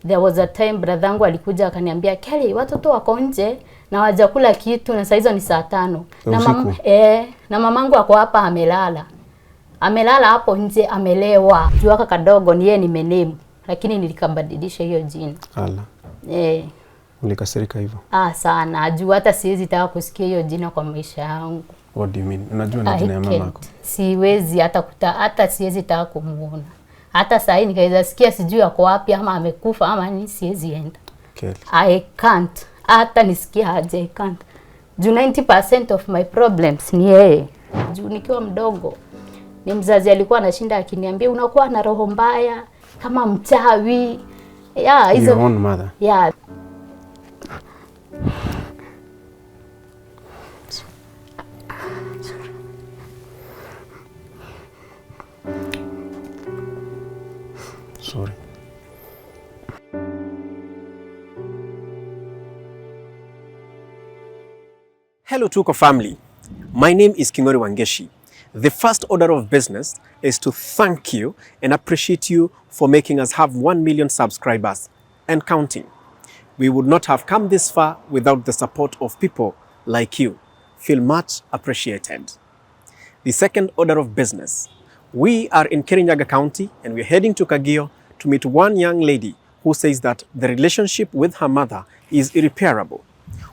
There was a time brother wangu alikuja akaniambia, "Kelly, watoto wako nje na hawajakula kitu na saa hizo ni saa 5." Na mamangu ako hapa amelala. Amelala hapo nje amelewa. Juaka kadogo ni yeye nimenemu, lakini nilikabadilisha hiyo jina. Ala. Ulikasirika hivyo? Sana. Juu hata siwezi taka kusikia hiyo jina kwa maisha yangu. What do you mean? Unajua ni jina ya mamako? Siwezi hata siwezi taka kumuona. Hata saa hii nikaweza sikia sijui yako wapi ama amekufa ama ni siwezi enda. Kelly. I can't. Hata nisikia aje I can't. Juu 90% of my problems ni yeye. Juu nikiwa mdogo ni mzazi alikuwa anashinda akiniambia unakuwa na roho mbaya kama mchawi. Yeah, hizo. Your own mother. Yeah. Sorry. Hello Tuko family. My name is Kingori Wangeshi. The first order of business is to thank you and appreciate you for making us have 1 million subscribers and counting. We would not have come this far without the support of people like you. Feel much appreciated. The second order of business. We are in Kirinyaga County and we're heading to Kagio to meet one young lady who says that the relationship with her mother is irreparable.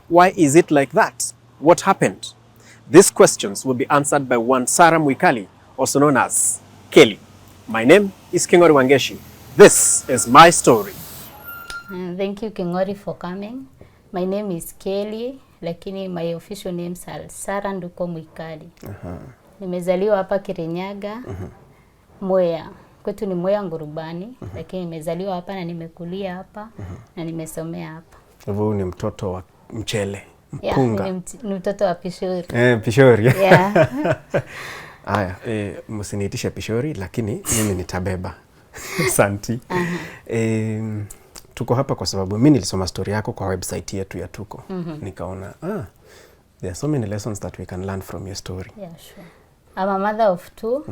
Why is it like that? What happened? These questions will be answered by one Sarah Mwikali, also known as Kelly. My name is Kingori Wangeshi. This is my story. Thank you Kingori for coming. My name is Kelly, lakini my official names are Sarah Tuko Mwikali. Nimezaliwa hapa Kirinyaga, Mwea. Kwetu ni Mwea Ngurubani, lakini nimezaliwa hapa na nimekulia hapa na nimesomea hapa. Hivyo ni mtoto wa mchele, mpunga. Yeah, ni mtoto wa pishori. Pishori. Yeah. Aya, msiniitishe pishori lakini mimi nitabeba. Asante. Tuko hapa kwa sababu mimi nilisoma story yako kwa website yetu ya Tuko. Nikaona, there are so many lessons that we can learn from your story. Yeah, sure. I'm a mother of 2.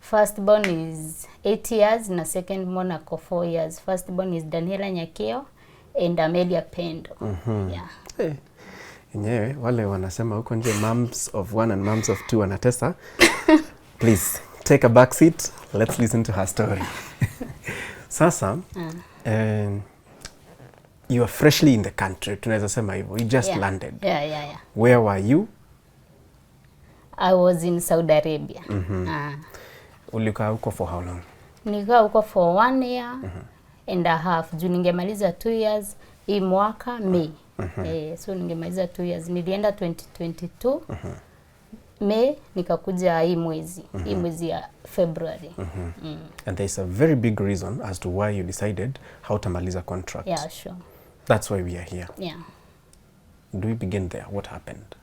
First born is 8 years na second born ako 4 years. First born is Daniela Nyakio and Amelia Pendo. Yeah. Yenyewe wale wanasema huko nje moms of 1 and moms of 2 wanatesa. Please take a back seat. Let's listen to her story. Sasa, you are freshly in the country. Tunaweza sema hivyo. You just landed. Yeah. Where were you? I was in Saudi Arabia. Ulikaa huko for how long? Nikaa huko for 1 year and a half. Juu ningemaliza 2 years hii mwaka May. So ningemaliza 2 years. Nilienda 2022. May nikakuja hii mwezi. Hii mwezi ya February. And there's a very big reason as to why you decided how to maliza contract. Yeah, sure. That's why we are here. Yeah. Do we begin there? What happened?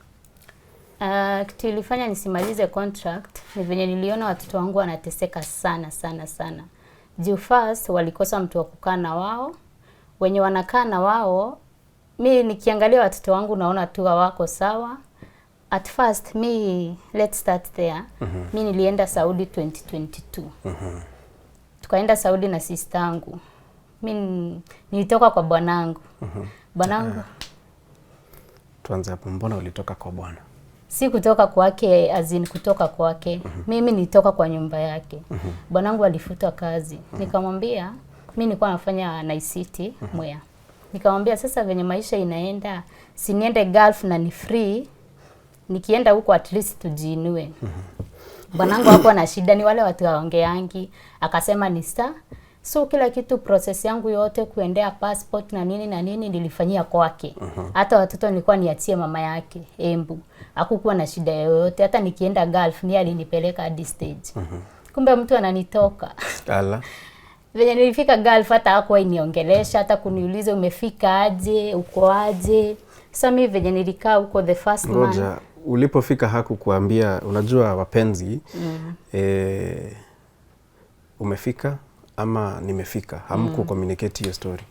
Kitu ilifanya nisimalize contract ni venye niliona watoto wangu wanateseka sana. Juu first walikosa mtu wa kukaa na wao. Wenye wanakaa na wao, mimi nikiangalia watoto wangu naona tu wako sawa. At first let's start there. Mimi nilienda Saudi 2022. Tukaenda Saudi na sister yangu. Mimi nilitoka kwa bwanangu. Bwanangu. Tuanze hapo, mbona ulitoka kwa bwana? Si kutoka kwake azin kutoka kwake. Mimi nilitoka kwa nyumba yake. Bwanangu alifuta kazi. Nikamwambia mimi nilikuwa nafanya Night City Mwea. Nikamwambia sasa venye maisha inaenda, si niende Gulf na ni free. Nikienda huko at least tujiinue. Bwanangu hapo na shida ni wale watu waongeangi. Akasema ni star. So kila kitu process yangu yote kuendea passport na nini nilifanyia kwake. Hata watoto nilikuwa niachie mama yake Embu. Hakukuwa na shida yoyote. Hata nikienda Gulf ni alinipeleka hadi stage. Kumbe mtu ananitoka. Ala. Venye nilifika Gulf hata hakuwa iniongelesha, hata kuniuliza umefika aje, uko aje. Sasa mimi venye nilikaa huko the first Roger, ulipofika hakukuambia unajua wapenzi umefika ama nimefika? Hamku communicate your story.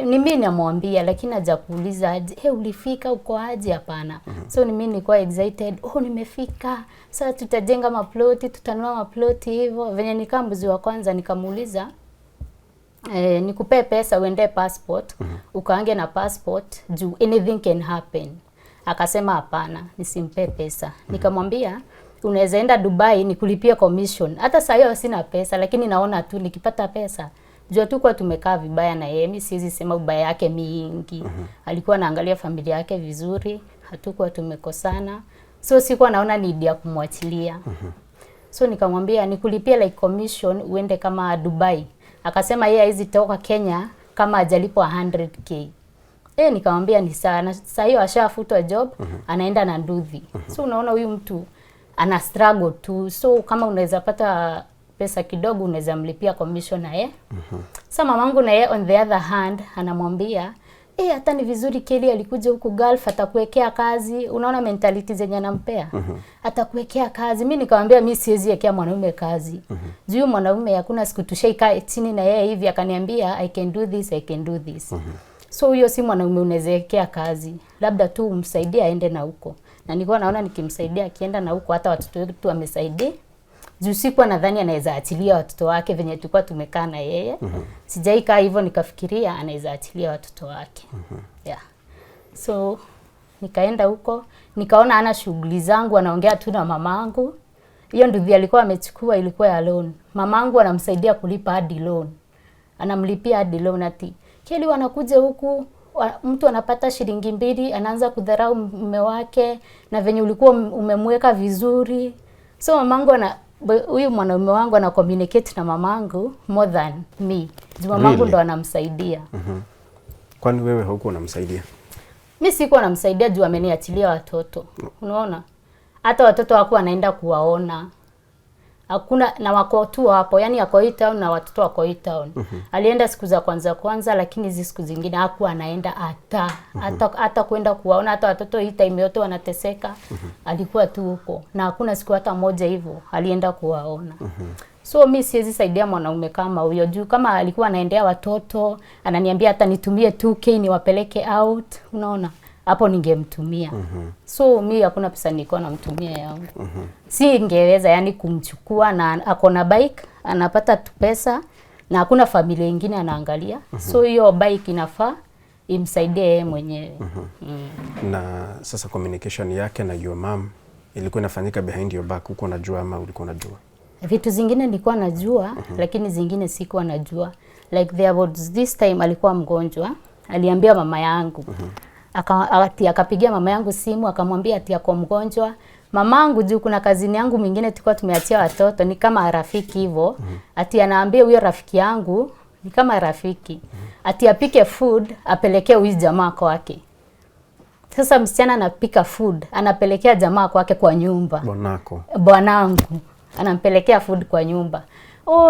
Ni mimi namwambia lakini haja kuuliza aje, ulifika uko aje? Hapana. So ni mimi nilikuwa excited, nimefika. Sasa tutajenga maploti, tutanunua maploti hivyo. Venye nikaa mbuzi wa kwanza nikamuuliza nikupe pesa uende passport, ukaange na passport juu anything can happen. Akasema hapana, nisimpe pesa. Nikamwambia unaweza enda Dubai nikulipie commission. Hata saa hiyo sina pesa, lakini naona tu nikipata pesa. Jua tu kwa tumekaa vibaya na yeye, mimi siwezi sema ubaya yake mingi. Alikuwa anaangalia familia yake vizuri, hatukuwa tumekosana. So sikuwa naona need ya kumwachilia. So nikamwambia nikulipie like commission uende kama Dubai. Akasema yeye hizi toka Kenya kama hajalipwa 100k. Nikamwambia ni sana. Sasa hiyo ashafutwa job, anaenda na nduthi. So unaona huyu mtu ana struggle tu. So kama unaweza pata pesa kidogo unaweza mlipia commission na yeye. Sasa mamangu na yeye on the other hand anamwambia, hata ni vizuri Kelly alikuja huku Gulf atakuwekea kazi. Unaona mentality zenye anampea. Atakuwekea kazi. Mimi nikamwambia mimi siwezi wekea mwanaume kazi. Juu mwanaume hakuna siku tushaika chini na yeye hivi akaniambia I can do this, I can do this. So huyo si mwanaume unawezekea kazi. Labda tu umsaidie aende na huko. Na nilikuwa naona nikimsaidia akienda na huko hata watoto wetu wamesaidia. Juu sikuwa nadhani anaweza achilia watoto wake venye tulikuwa tumekaa na yeye. Sijaikaa hivyo nikafikiria anaweza achilia watoto wake. Yeah. So nikaenda huko, nikaona ana shughuli zangu, anaongea tu na mamangu. Hiyo nduthi alikuwa amechukua ilikuwa ya loan. Mamangu anamsaidia kulipa hadi loan. Anamlipia hadi loan ati. Kelly wanakuja huku mtu anapata shilingi 2 anaanza kudharau mume wake na venye ulikuwa umemweka vizuri. So mamangu huyu mwanaume wangu ana communicate na mamangu more than me. Mamangu ndo anamsaidia. Kwani wewe huko unamsaidia? Mimi sikuwa namsaidia juu ameniachilia watoto. Unaona? Hata watoto wako anaenda kuwaona. Hakuna na wako tu hapo, yani ako hii town na watoto wako hii town. Alienda siku za kwanza lakini hizi siku zingine hakuwa anaenda hata kwenda kuwaona hata watoto hii time yote wanateseka. Alikuwa tu huko na hakuna siku hata moja hivyo alienda kuwaona. So mimi siwezi saidia mwanaume kama huyo juu kama alikuwa anaendea watoto, ananiambia hata nitumie 2k niwapeleke out, unaona? Hapo ningemtumia. So mimi hakuna pesa nilikuwa namtumia yangu. Si ingeweza yani kumchukua na ako na bike, anapata tu pesa na hakuna familia nyingine anaangalia. So hiyo bike inafaa imsaidie yeye mwenyewe. Na sasa communication yake na your mom ilikuwa inafanyika behind your back, uko unajua ama ulikuwa unajua? Vitu zingine nilikuwa najua, lakini zingine sikuwa najua. Like there was this time alikuwa mgonjwa, aliambia mama yangu. Akapigia mama yangu simu akamwambia ati ako mgonjwa. Mamangu juu kuna kazini yangu mwingine tulikuwa tumeachia watoto ni kama rafiki hivyo. Ati anaambia huyo rafiki yangu ni kama rafiki. Ati apike food apelekee huyu jamaa kwake. Sasa msichana anapika food anapelekea jamaa kwake kwa nyumba. Bwanangu anampelekea food kwa nyumba.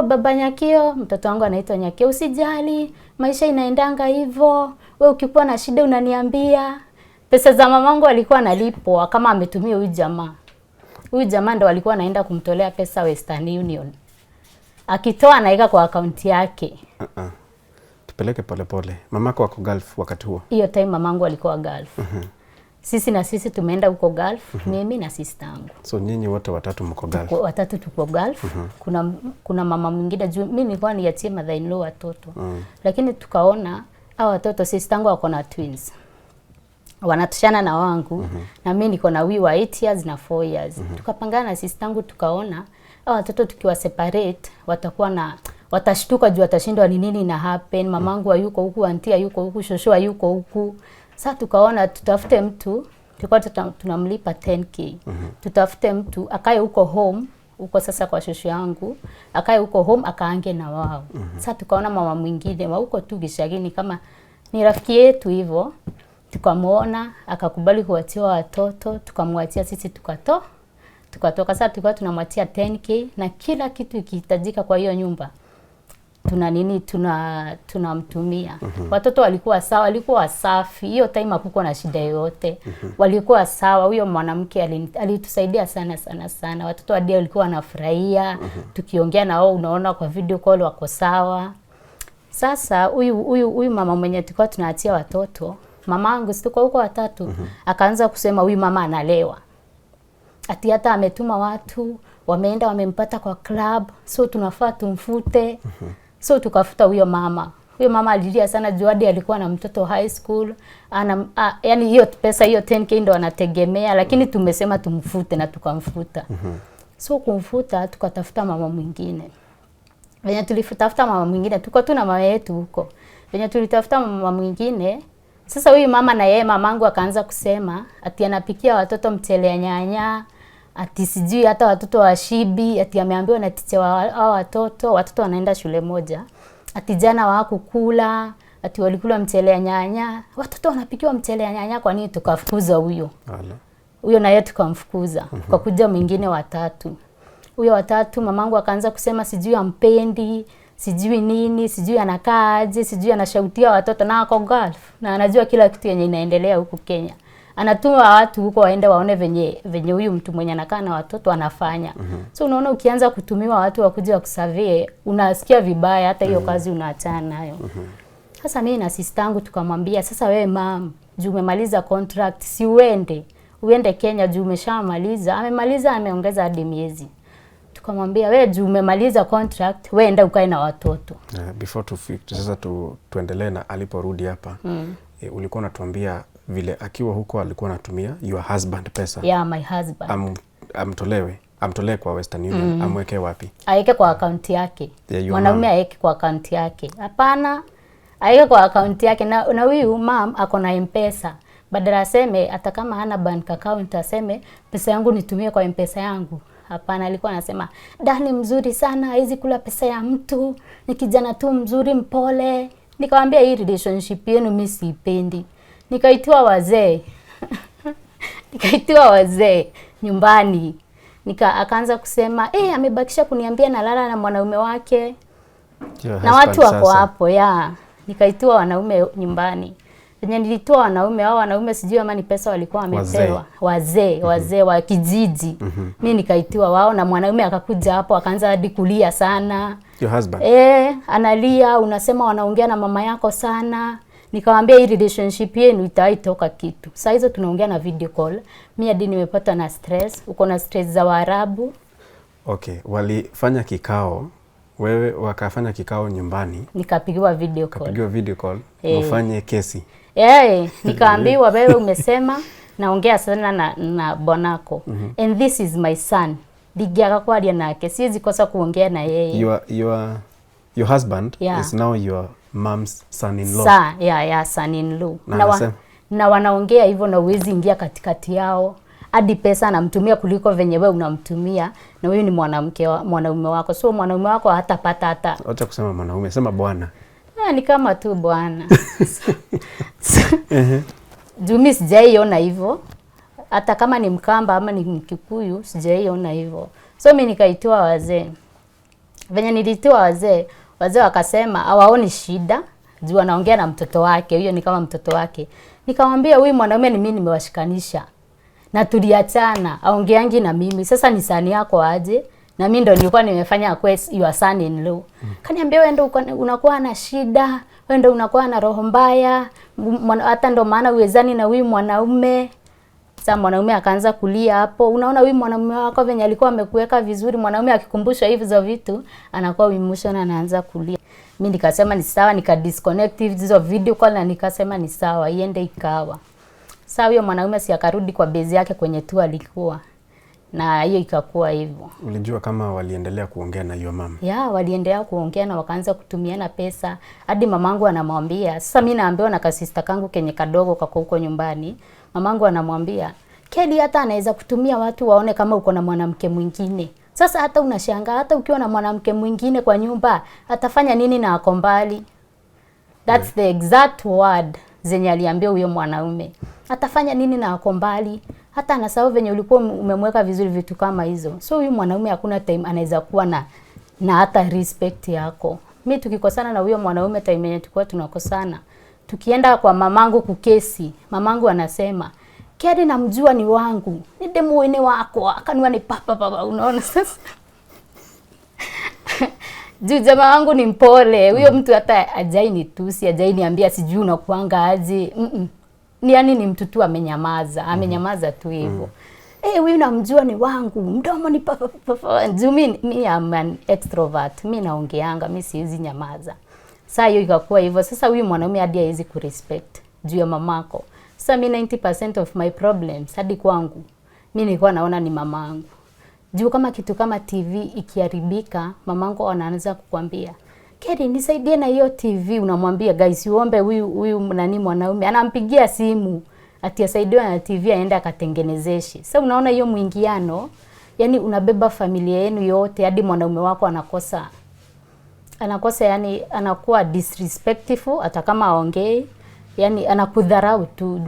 Baba Nyakio, mtoto wangu anaitwa Nyakio, usijali, maisha inaendanga hivyo. Wewe ukikuwa na shida unaniambia. Pesa za mamangu alikuwa analipwa kama ametumia huyu jamaa. Huyu jamaa ndo alikuwa anaenda kumtolea pesa Western Union. Akitoa anaweka kwa akaunti yake. Tupeleke pole. Mamako wako Gulf wakati huo? Hiyo time mamangu alikuwa Gulf. Sisi tumeenda huko Gulf, mimi na sister yangu. So nyinyi wote watatu mko Gulf? Watatu tuko Gulf. Kuna mama mwingine juu mimi nilikuwa niachie mother-in-law watoto. Lakini tukaona hao watoto sister yangu wako na twins. Wanatoshana na wangu na mimi niko na wa 8 years na 4 years. Tukapangana na sister yangu tukaona hao watoto tukiwa separate watashtuka juu watashindwa ni nini na happen. Mamangu hayuko huku, auntie hayuko huku, shosho hayuko huku. Sasa tukaona tutafute mtu, tulikuwa tunamlipa 10k. Tutafute mtu akae huko home, huko sasa kwa shosho yangu, akae huko home akaange na wao. Sasa tukaona mama mwingine wa huko tu Gishagini kama ni rafiki yetu hivyo. Tukamuona, akakubali kuachia watoto, tukamwachia sisi tukatoka. Sasa tulikuwa tunamwachia 10k na kila kitu ikihitajika kwa hiyo nyumba. Tunamtumia. Watoto walikuwa sawa, walikuwa safi. Hiyo time hakukuwa na shida yoyote. Walikuwa sawa. Huyo mwanamke alitusaidia sana. Watoto hadi walikuwa wanafurahia. Tukiongea na wao unaona kwa video call wako sawa. Sasa huyu mama mwenye tulikuwa tunaachia watoto, mamangu situko huko watatu, akaanza kusema huyu mama analewa. Ati hata ametuma watu, wameenda wamempata kwa club, so tunafaa tumfute. So tukafuta huyo mama. Huyo mama alilia sana juu hadi alikuwa na mtoto high school. Yani hiyo pesa hiyo 10k ndo anategemea, lakini tumesema tumfute na tukamfuta. So kumfuta tukatafuta mama mwingine. Venye tulitafuta mama mwingine, tuko tu na mama yetu huko. Venye tulitafuta mama mwingine, sasa huyu mama na yeye mamangu akaanza kusema ati anapikia watoto mchele ya nyanya, ati sijui hata watoto washibi, ati ameambiwa na ticha hao watoto wanaenda shule moja. Ati jana hawakukula, ati walikula mchele ya nyanya. Watoto wanapikiwa mchele ya nyanya, kwa nini tukafukuza huyo? Huyo na yeye tukamfukuza. Kwa kuja mwingine watatu. Huyo watatu mamangu akaanza kusema sijui ampendi, sijui nini, sijui anakaa aje, sijui anashautia watoto na ako golf na anajua kila kitu yenye inaendelea huku Kenya. Anatuma watu huko waende waone venye huyu mtu mwenye anakaa na watoto anafanya. So unaona ukianza kutumiwa watu wakuja kusurvey, unasikia vibaya, hata hiyo kazi unaachana nayo. Sasa mimi na sister yangu tukamwambia, sasa wewe mam, juu umemaliza contract, si uende Kenya juu umeshamaliza. Amemaliza, ameongeza hadi miezi. Tukamwambia wewe juu umemaliza contract, wewe enda ukae na watoto. Before sasa tuendelee na aliporudi hapa. Ulikuwa unatuambia vile akiwa huko alikuwa anatumia your husband pesa. Yeah, my husband. Amtolee kwa Western Union, amweke wapi? Aeke kwa account yake. Mwanaume aeke kwa account yake. Hapana, aeke kwa account yake na huyu mam ako na M-Pesa. Badala aseme hata kama hana bank account aseme pesa yangu nitumie kwa M-Pesa yangu. Hapana, alikuwa anasema Dani mzuri sana, haizi kula pesa ya mtu, ni kijana tu mzuri mpole. Nikamwambia hii relationship yenu mimi siipendi. Nikaitwa wazee. Nikaitwa wazee nyumbani. Akaanza kusema, amebakisha kuniambia nalala na mwanaume wake. Na watu wako hapo, Nikaitwa wanaume nyumbani. Venye nilitoa wanaume sijui ama ni pesa walikuwa wamepewa. Wazee wa kijiji. Mimi nikaitiwa wao na mwanaume akakuja hapo akaanza hadi kulia sana. Your husband? Analia, unasema wanaongea na mama yako sana. Nikamwambia hii relationship yenu itaitoka kitu. Sasa hizo tunaongea na video call. Mimi hadi nimepata na stress. Uko na stress za Waarabu. Okay, walifanya kikao. Wewe wakafanya kikao nyumbani. Nikapigiwa video call. Kapigiwa video call. Ufanye kesi. Nikaambiwa wewe umesema naongea sana na bonako. And this is my son. Digiaga kwa alia nake. Siwezi kosa kuongea na yeye. Your husband is now your mom's son-in-law. Son-in-law. Na wanaongea hivyo na uwezi ingia katikati yao. Hadi pesa anamtumia kuliko venye wewe unamtumia, na huyu ni mwanaume wako. So mwanaume wako hatapata hata. Acha kusema mwanaume, sema bwana. Ni kama tu bwana. Jumi sijaiona hivyo. Hata kama ni Mkamba ama ni Mkikuyu sijaiona hivyo. So mimi nikaitwa wazee. Venye nilitwa wazee wakasema hawaoni shida. Juu anaongea na mtoto wake, huyo ni kama mtoto wake. Nikamwambia huyu mwanaume ni mimi nimewashikanisha. Na tuliachana, aongeangi na mimi. Sasa ni sani yako aje? Na mimi ndo nilikuwa nimefanya quest your son in law. Kaniambia wewe ndo unakuwa na shida, wewe ndo unakuwa na roho mbaya, hata ndo maana uwezani na huyu mwanaume. Sasa mwanaume akaanza kulia hapo. Unaona huyu mwanaume wako venye alikuwa amekuweka vizuri, mwanaume akikumbushwa hizo vitu anakuwa emotional anaanza kulia. Mimi nikasema ni sawa, nika disconnect hizo video call na nikasema ni sawa, iende ikawa. Sasa huyo mwanaume si akarudi kwa base yake kwenye tu alikuwa. Na hiyo ikakuwa hivyo. Ulijua kama waliendelea kuongea na hiyo mama? Waliendelea kuongea na wakaanza kutumiana pesa. Hadi mamangu anamwambia, sasa mimi naambiwa na kasista kangu kenye kadogo kako huko nyumbani. Mamangu anamwambia, Kedi hata anaweza kutumia watu waone kama uko na mwanamke mwingine. Sasa hata unashangaa hata ukiwa na mwanamke mwingine kwa nyumba, atafanya nini na ako mbali? That's the exact word zenye aliambia huyo mwanaume. Atafanya nini na ako mbali? Hata anasahau venye ulikuwa umemweka vizuri vitu kama hizo. So huyu mwanaume hakuna time anaweza kuwa na hata respect yako. Mimi tukikosana na huyo mwanaume time yenye tulikuwa tunakosana, tukienda kwa mamangu kukesi, mamangu anasema, Kedi namjua ni wangu. Ni demu wene wako, akaniwa ni papa unaona sasa. Juu jamaa wangu ni mpole. Huyo mtu hata ajai ni tusi, ajai niambia sijui unakuanga aje. Ni yani ni mtu tu amenyamaza tu hivyo. huyu namjua ni wangu, mdomo ni papa. Mimi am an extrovert, mimi naongeanga, mimi siwezi nyamaza. Sasa hiyo ikakuwa hivyo. Sasa huyu mwanaume hadi hawezi kurespect juu ya mamako. Sasa mimi 90% of my problems hadi kwangu mimi nilikuwa naona ni mamangu. Juu kama kitu kama TV ikiharibika, mamangu anaanza kukwambia, "Keri, nisaidie na hiyo TV." Unamwambia, "Guys, uombe huyu nani mwanaume." Anampigia simu ati asaidiwe na TV aende akatengenezeshe. Sasa unaona hiyo mwingiano, yani unabeba familia yenu yote hadi mwanaume wako anakosa yani anakuwa disrespectful hata kama aongei, yani anakudharau tu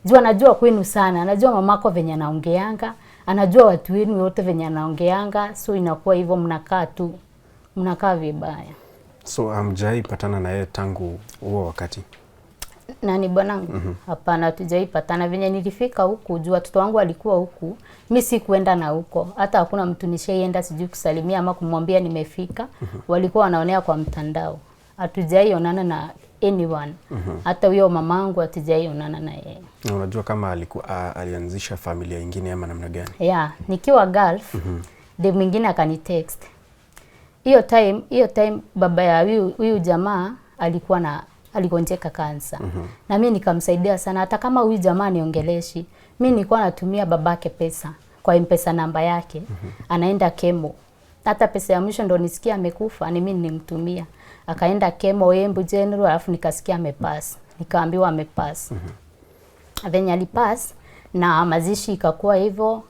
juu anajua kwenu sana, anajua mamako venye anaongeanga, anajua watu wenu wote venye anaongeanga, so inakuwa hivyo mnakaa vibaya. So hamjai patana na yeye tangu huo wakati? Nani bwanangu? Hapana, tujai patana. Venye nilifika huku, juu watoto wangu walikuwa huku, mimi sikuenda na huko. Hata hakuna mtu nishaenda sijui kusalimia ama kumwambia nimefika. Walikuwa wanaonea kwa mtandao. Hatujai onana na anyone. Hata huyo mamangu hatujai onana na yeye. Na unajua kama alianzisha familia nyingine ama namna gani? Yeah, nikiwa Gulf, dem mwingine akanitext. Hiyo time baba ya huyu jamaa aligonjeka kansa. Na mimi nikamsaidia sana, hata kama huyu jamaa niongeleshi. Mimi nilikuwa natumia babake pesa kwa M-Pesa namba yake. Anaenda chemo. Hata pesa ya mwisho ndo nisikia amekufa, ni mimi nimtumia. Akaenda chemo Embu General, alafu nikasikia amepass. Nikaambiwa amepass. Venye alipass na mazishi ikakuwa hivyo,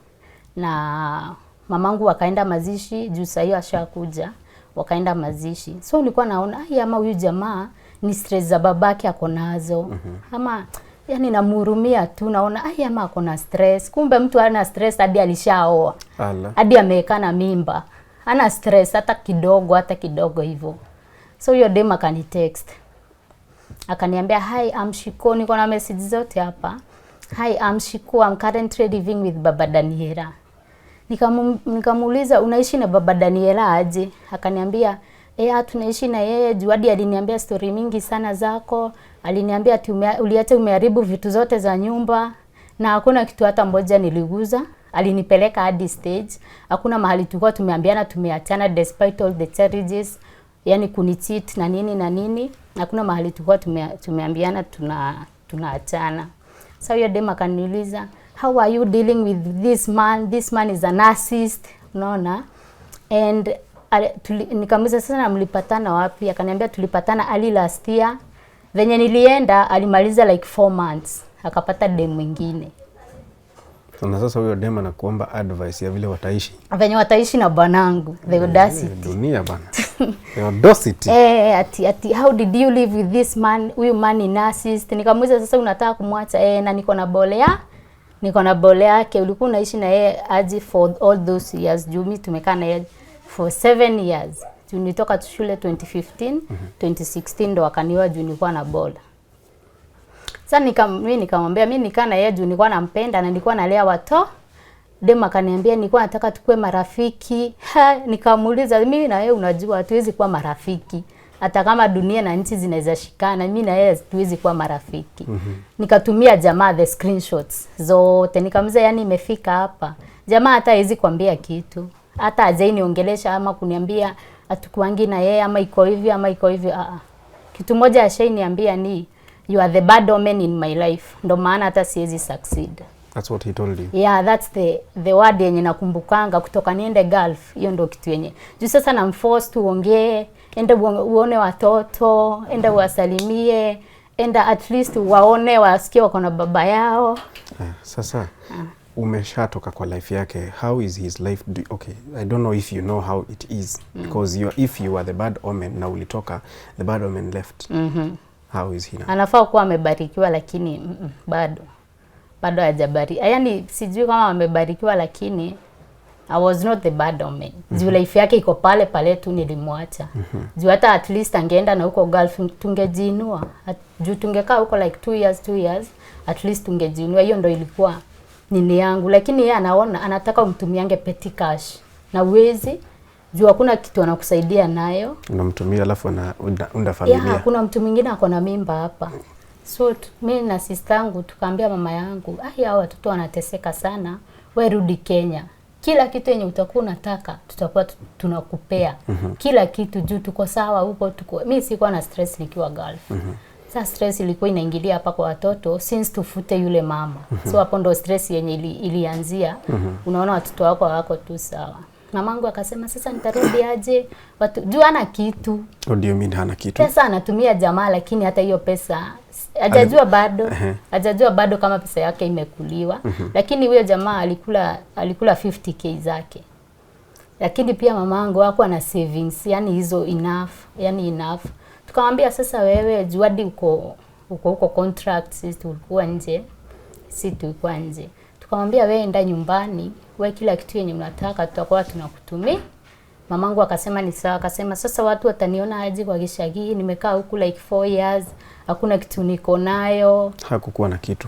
na mamangu wakaenda mazishi juu saa hiyo ashakuja, wakaenda mazishi. So nilikuwa naona ama huyu jamaa ni stress za babake ako nazo. Ama yani namhurumia tu, naona ama ako na stress. Kumbe mtu hana stress hadi alishaoa. Hadi ameweka na mimba. Hana stress hata kidogo hivyo. So hiyo dem akanitext. Akaniambia, "Hi, I'm Shiko." Niko na message zote hapa. "Hi, I'm Shiko. I'm currently living with Baba Daniela." Nikamuuliza, "Unaishi na Baba Daniela aje?" Akaniambia, tunaishi na yeye. Juu hadi aliniambia story mingi sana zako. Aliniambia ati uliacha umeharibu vitu zote za nyumba na hakuna kitu hata moja niliguza. Alinipeleka hadi stage. Hakuna mahali tulikuwa tumeambiana tumeachana despite all the charges. Yani kunicheat na nini. Hakuna mahali tulikuwa tumeambiana tunaachana. So hiyo dem akaniuliza, "How are you dealing with this man? This man is a narcissist." Unaona? And nikamuuliza, "Sasa mlipatana wapi?" Akaniambia, "Tulipatana early last year." Venye nilienda alimaliza like 4 months. Akapata dem mwingine. So na sasa huyo dem anakuomba advice ya vile wataishi. Venye wataishi na bwanangu. The audacity. Dunia bana. The audacity. Ati how did you live with this man? Huyu man ni narcissist. Nikamuuliza, "Sasa unataka kumwacha?" Na niko na bole yake. Ulikuwa unaishi na yeye aje for all those years? Juu mimi tumekaa na yeye for 7 years. Nilitoka shule 2015, 2016 ndo akaniwa juu nilikuwa na bola. Sasa mimi nikamwambia mimi nikaa na yeye juu nilikuwa nampenda na nilikuwa nalea watoto. Dem akaniambia nilikuwa nataka tukue marafiki. Nikamuuliza, "Mimi na yeye unajua hatuwezi kuwa marafiki. Hata kama dunia na nchi zinaweza shikana, mimi na yeye hatuwezi kuwa marafiki." Nikatumia jamaa the screenshots zote. Nikamwambia yani imefika hapa. Jamaa hata hawezi kuambia kitu. Hata hajai niongelesha ama kuniambia atukuangi na yeye ama iko hivi. Kitu moja ashaniambia ni, "You are the bad omen in my life." Ndo maana hata siwezi succeed. That's what he told you? Yeah, that's the word yenye nakumbukanga kutoka niende Gulf. Hiyo ndo kitu yenye. Juu sasa na mforce tuongee, enda uone watoto, enda uwasalimie, enda at least waone wasikie wako na baba yao. Sasa umeshatoka kwa life yake. How is his life? Okay, I don't know if you know how it is because if you are the bad omen na ulitoka, the bad omen left. How is he now? Anafaa kuwa amebarikiwa lakini bado hajabarikiwa. Yaani sijui kama amebarikiwa lakini I was not the bad omen. Juu life yake iko pale tu nilimwacha. Juu hata at least angeenda na huko Gulf tungejiinua. Juu tungekaa huko like 2 years at least tungejiinua. Hiyo ndo ilikuwa nini yangu, lakini yeye anataka umtumiange petty cash. Na uwezi juu hakuna kitu anakusaidia nayo. Unamtumia alafu unda familia. Kuna mtu mwingine ako na mimba hapa. So mimi na sister yangu tukaambia mama yangu, hao watoto wanateseka sana, wewe rudi Kenya. Kila kitu yenye utakuwa unataka tutakuwa tunakupea. Kila kitu juu tuko sawa huko tuko. Mimi sikuwa na stress nikiwa Gulf. Sasa stress ilikuwa inaingilia hapa kwa watoto since tufute yule mama. So hapo ndo stress yenye ilianzia. Unaona watoto wako hawako tu sawa. Mamangu akasema sasa nitarudi aje? Watu juu ana kitu. What do you mean hana kitu? Pesa anatumia jamaa lakini hata hiyo pesa hajajua bado. Hajajua bado kama pesa yake imekuliwa. Lakini huyo jamaa alikula 50k zake. Lakini pia mamangu hakuwa na savings, yani hizo enough. Tukamwambia sasa wewe juadi uko contract, sisi tulikuwa nje. Tukamwambia wewe enda nyumbani, wewe kila kitu yenye mnataka tutakuwa tunakutumia. Mamangu akasema ni sawa, akasema sasa watu wataniona aje kwa Gishagi, nimekaa huku like 4 years, hakuna kitu niko nayo. Hakukuwa na kitu.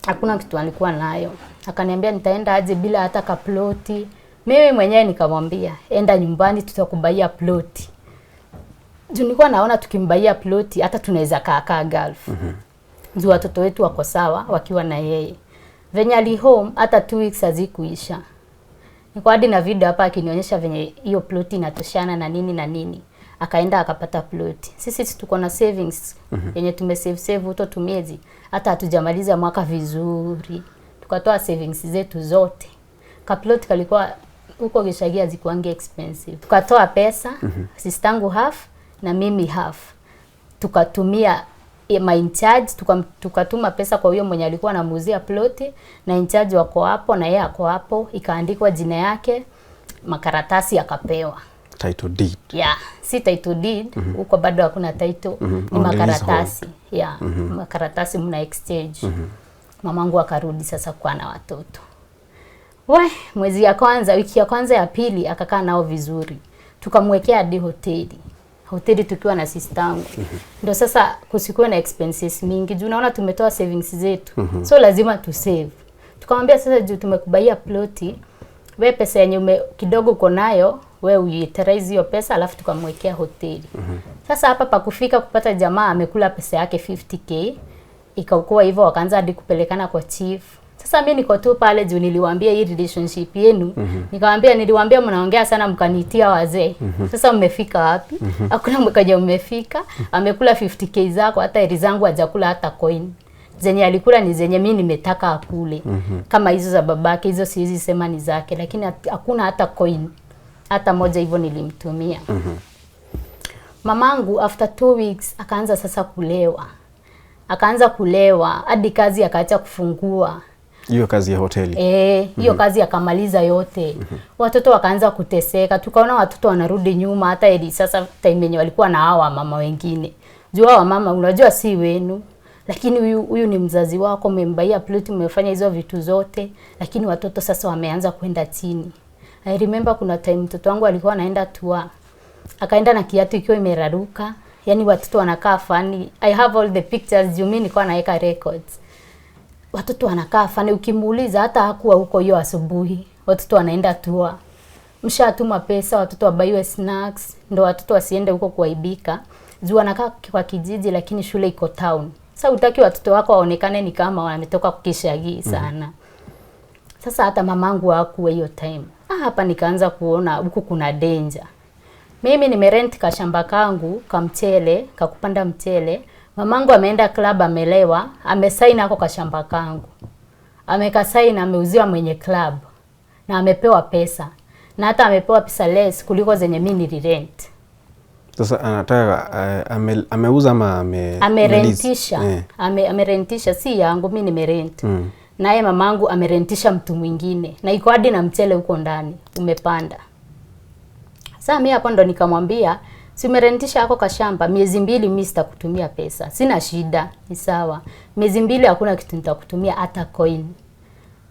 Hakuna kitu alikuwa nayo. Akaniambia nitaenda aje bila hata kaploti. Mimi mwenyewe nikamwambia enda nyumbani tutakubaia ploti. Juu nilikuwa naona tukimbaia ploti hata tunaweza kaa Gulf. Juu watoto wetu wako sawa wakiwa na yeye. Venye ali home hata 2 weeks hazikuisha. Niko hadi na video hapa akinionyesha venye hiyo ploti inatoshana na nini. Akaenda akapata ploti. Sisi tuko na savings yenye tumesave uto miezi. Hata hatujamaliza mwaka vizuri. Tukatoa savings zetu zote. Kaploti kalikuwa huko Gishagi hazikuangi expensive. Tukatoa pesa, sistangu half na mimi half. Tukatumia my in charge, tukatuma pesa kwa huyo mwenye alikuwa anamuuzia ploti na in charge wako hapo na yeye ako hapo, ikaandikwa jina yake, makaratasi akapewa. Title deed. Yeah, si title deed, huko bado hakuna title, ni makaratasi. Yeah, makaratasi mna exchange. Mamangu akarudi sasa kwa na watoto. Wiki ya kwanza ya pili akakaa nao vizuri. Tukamwekea hadi hoteli tukiwa na sistangu. Ndio sasa kusikuwe na expenses mingi. Juu naona tumetoa savings zetu. So lazima tu save. Tukamwambia sasa juu tumekubaia ploti, wewe pesa yenye kidogo uko nayo, wewe uiterize hiyo pesa alafu tukamwekea hoteli. Sasa hapa pa kufika kupata jamaa amekula pesa yake 50k. Ikakuwa hivyo wakaanza hadi kupelekana kwa chief. Sasa mimi niko tu pale juu niliwaambia hii relationship yenu. Niliwaambia mnaongea sana mkanitia wazee. Sasa mmefika wapi? Hakuna mkaja mmefika. Amekula 50k zako hata eri zangu hajakula hata coin. Zenye alikula ni zenye mimi nimetaka akule. Kama hizo za babake hizo siwezi sema ni zake lakini hakuna hata coin. Hata moja hivyo nilimtumia. Mamangu after 2 weeks akaanza sasa kulewa. Hadi kazi akaacha kufungua. Hiyo kazi ya hoteli. Hiyo kazi akamaliza yote. Watoto wakaanza kuteseka. Tukaona watoto wanarudi nyuma hata ili sasa time yenye walikuwa na hawa mama wengine. Juu hawa mama unajua si wenu. Lakini huyu ni mzazi wako, umembaia ploti, umefanya hizo vitu zote, lakini watoto sasa wameanza kwenda chini. I remember kuna time mtoto wangu alikuwa anaenda tour. Akaenda na kiatu ikiwa imeraruka. Yani watoto wanakaa funny. I have all the pictures juu mimi nilikuwa naweka records. Watoto wanakaa funny, ukimuuliza hata hakuwa huko hiyo asubuhi. Watoto wanaenda tour. Mshatuma pesa watoto wabaiwe snacks, ndio watoto wasiende huko kuaibika. Juu wanakaa kwa kijiji lakini shule iko town. Sasa utaki watoto wako waonekane ni kama wametoka Gishagi sana. Sasa hata mamangu hakuwa hiyo time. Hapa nikaanza kuona huku kuna danger. Mimi nimerent kashamba kangu kamchele, kakupanda mchele. Mamangu ameenda club amelewa, amesign hako kashamba kangu. Amekasign ameuziwa mwenye club na amepewa pesa. Na hata amepewa pesa less kuliko zenye mimi nilirent. Sasa anataka ameuza ama amerentisha. Amerentisha si yangu mimi nimerent. Naye mamangu amerentisha mtu mwingine na iko hadi na mchele huko ndani umepanda. Sasa mimi hapo ndo nikamwambia si umerentisha hako kashamba miezi 2 mimi sitakutumia pesa. Sina shida, ni sawa. Miezi 2 hakuna kitu nitakutumia hata coin.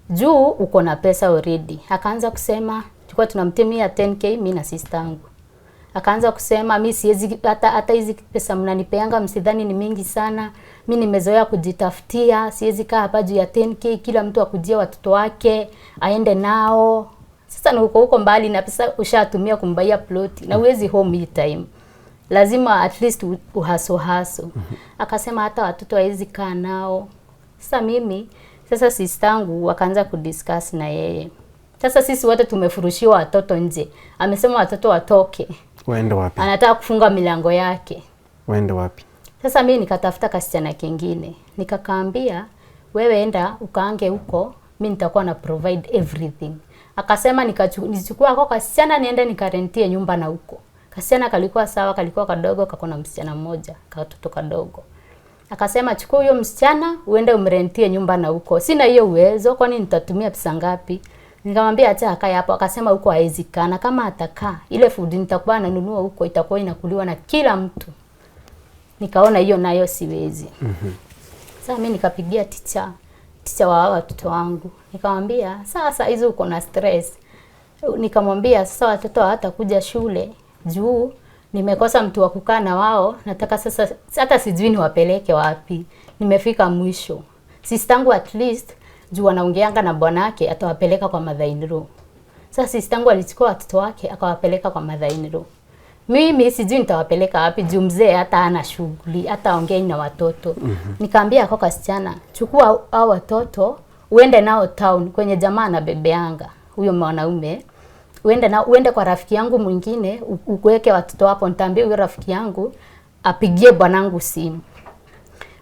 Juu uko na pesa already. Akaanza kusema tulikuwa tunamtumia 10k mimi na sistangu. Akaanza kusema mimi siwezi hata hizi pesa mnanipeanga msidhani ni mingi sana. Mimi nimezoea kujitafutia, siwezi kaa hapa juu ya 10k kila mtu akujia watoto wake aende nao. Sasa ni huko mbali na pesa ushatumia kumbaia ploti na uwezi home hii time. lazima at least uhaso. Akasema hata watoto hawezi kaa nao. Sasa sistangu wakaanza kudiscuss na yeye. Sasa sisi wote tumefurushiwa watoto nje. Amesema watoto watoke. Waende wapi? Anataka kufunga milango yake. Waende wapi? Sasa mimi nikatafuta kasichana kingine. Nikakaambia wewe enda ukaange huko, mimi nitakuwa na provide everything. Akasema nichukua kwa kasichana niende nikarentie nyumba na huko. Kasichana kalikuwa sawa, kalikuwa kadogo, kakona msichana mmoja, katoto kadogo. Akasema chukua huyo msichana uende umrentie nyumba na huko. Sina hiyo uwezo, kwani nitatumia pesa ngapi? Nikamwambia acha akae hapo. Akasema huko haizikana, kama atakaa ile food nitakuwa nanunua huko itakuwa inakuliwa na kila mtu. Nikaona hiyo nayo siwezi. Sasa mimi nikapigia teacher wa watoto wangu. Nikamwambia sasa hizo uko na stress. Nikamwambia sasa watoto hawatakuja shule juu nimekosa mtu wa kukaa na wao. Nataka sasa hata sijui niwapeleke wapi. Nimefika mwisho. Sistangu at least juu anaongeanga na bwanake atawapeleka kwa mother-in-law. Sasa sistangu alichukua watoto wake akawapeleka kwa mother-in-law. Mimi sijui nitawapeleka wapi juu mzee hata hana shughuli, hata ongei na watoto. Nikaambia kwa kasichana, chukua hao watoto uende nao town kwenye jamaa na bebeanga. Huyo mwanaume uende kwa rafiki yangu mwingine uweke watoto hapo. Nitaambia huyo rafiki yangu apigie bwanangu simu.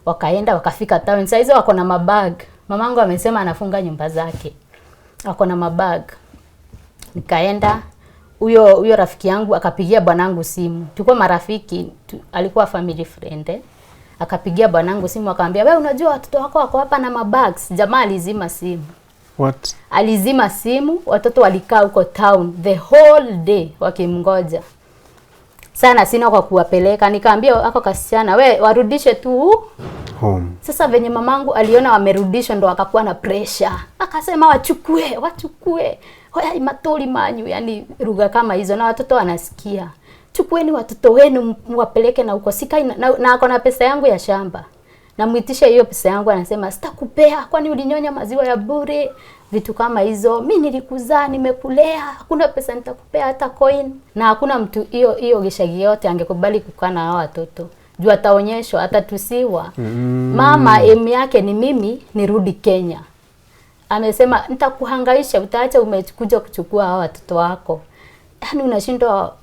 Wakaenda wakafika town. Sasa hizo wako na mabag. Mamangu amesema anafunga nyumba zake. Wako na mabag. Nikaenda huyo rafiki yangu akapigia bwanangu simu. Tulikuwa marafiki, alikuwa family friend. Akapigia bwanangu simu akamwambia, "Wewe unajua watoto wako wako hapa na mabags." Jamaa alizima simu. What? Alizima simu, watoto walikaa huko town the whole day wakimngoja. Sana sina kwa kuwapeleka. Nikaambia ako kasichana, "We warudishe tu home." Sasa venye mamangu aliona wamerudishwa ndo akakuwa na pressure. Akasema wachukue. Hoya matoli manyu, yani lugha kama hizo na watoto wanasikia. Chukueni watoto wenu mwapeleke na huko. Sikai na ako na pesa yangu ya shamba. Namuitisha hiyo pesa yangu anasema sitakupea kwani ulinyonya maziwa ya bure. Vitu kama hizo. Mimi nilikuzaa, nimekulea. Hakuna pesa nitakupea hata coin. Na hakuna mtu hiyo gishagi yote angekubali kukaa na hao watoto. Juu ataonyeshwa, atatusiwa. Mama yake ni mimi nirudi Kenya. Amesema nitakuhangaisha, utaacha umekuja kuchukua hao watoto wako. Yaani unashindwa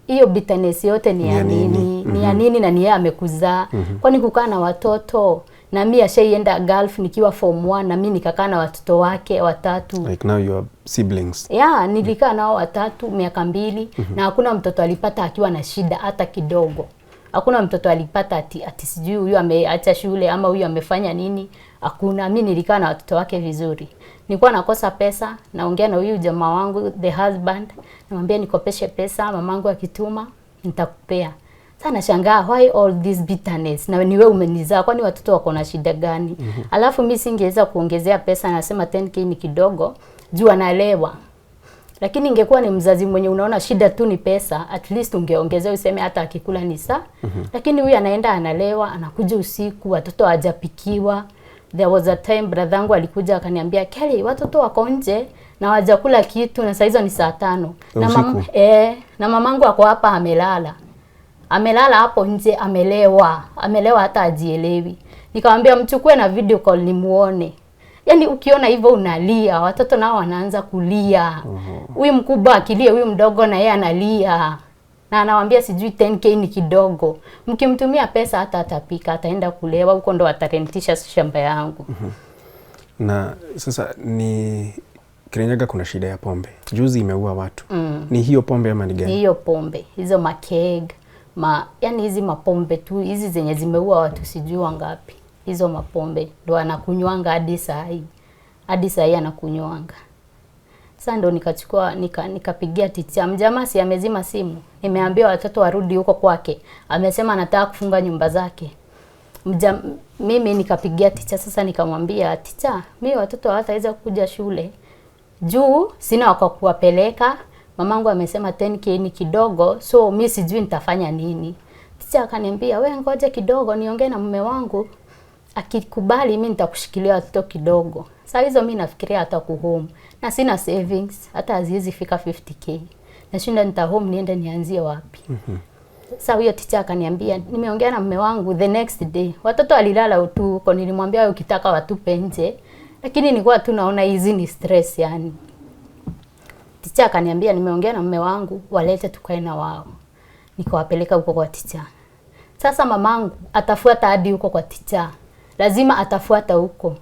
hiyo bitterness yote ni ya nini? Ni ya nini na ni yeye amekuzaa? Kwani kukaa na watoto na mimi ashaienda Gulf nikiwa form 1 na mimi nikakaa na watoto wake watatu. Like now you are siblings. Yeah, nilikaa nao watatu miaka 2 na hakuna mtoto alipata akiwa na shida hata kidogo. Hakuna mtoto alipata ati sijui huyu ameacha shule ama huyu amefanya nini. Hakuna. Mimi nilikaa na watoto wake vizuri. Nilikuwa nakosa pesa, naongea na huyu jamaa wangu the husband, namwambia nikopeshe pesa, mamangu akituma nitakupea. Sasa nashangaa why all this bitterness? Na ni wewe umenizaa, kwani watoto wako na shida gani? Alafu mimi singeweza kuongezea pesa, nasema 10k ni kidogo, juu anaelewa. Lakini ingekuwa ni mzazi mwenye unaona shida tu ni pesa, at least ungeongezea useme hata akikula ni saa. Lakini huyu anaenda analewa, anakuja usiku, watoto hawajapikiwa. There was a time brother alikuja akaniambia, "Kelly, watoto wako nje na hawajakula kitu na saa hizo ni saa 5." Na mamangu ako hapa amelala. Amelala hapo nje amelewa. Amelewa hata ajielewi. Nikamwambia mchukue na video call nimuone. Yaani ukiona hivyo unalia, watoto nao wanaanza kulia. Huyu mkubwa akilia, huyu mdogo na yeye analia. Na anawaambia sijui 10k ni kidogo. Mkimtumia pesa hata atapika, ataenda kulewa huko ndo atarentisha shamba yangu. Na sasa ni Kirinyaga kuna shida ya pombe. Juzi imeua watu. Ni hiyo pombe ama ni gani? Ni hiyo pombe. Hizo makeg, yani hizi mapombe tu, hizi zenye zimeua watu sijui wangapi. Hizo mapombe ndo anakunywanga hadi saa hii. Hadi saa hii anakunywanga. Sasa ndo nikapigia teacher. Mjamaa si amezima simu. Nimeambia watoto warudi huko kwake. Amesema anataka kufunga nyumba zake. Mimi nikapigia teacher sasa nikamwambia, "Teacher, mimi watoto hawataweza kuja shule. Juu sina wako kuwapeleka. Mamangu amesema 10k ni kidogo, so mimi sijui nitafanya nini." Teacher akaniambia, "Wewe ngoja kidogo niongee na mume wangu. Akikubali mimi nitakushikilia watoto kidogo." Sasa hizo mimi nafikiria hata home na sina savings hata haziwezi fika 50k. Nashinda home niende nianzie wapi? Sasa huyo teacher akaniambia nimeongea na mume wangu the next day. Watoto walilala tu huko, nilimwambia ukitaka watupe nje. Lakini nilikuwa tu naona hizi ni stress yani. Teacher akaniambia nimeongea na mume wangu, walete tukae na wao. Nikawapeleka huko kwa teacher. Sasa mamangu atafuata hadi huko kwa teacher. Lazima atafuata huko.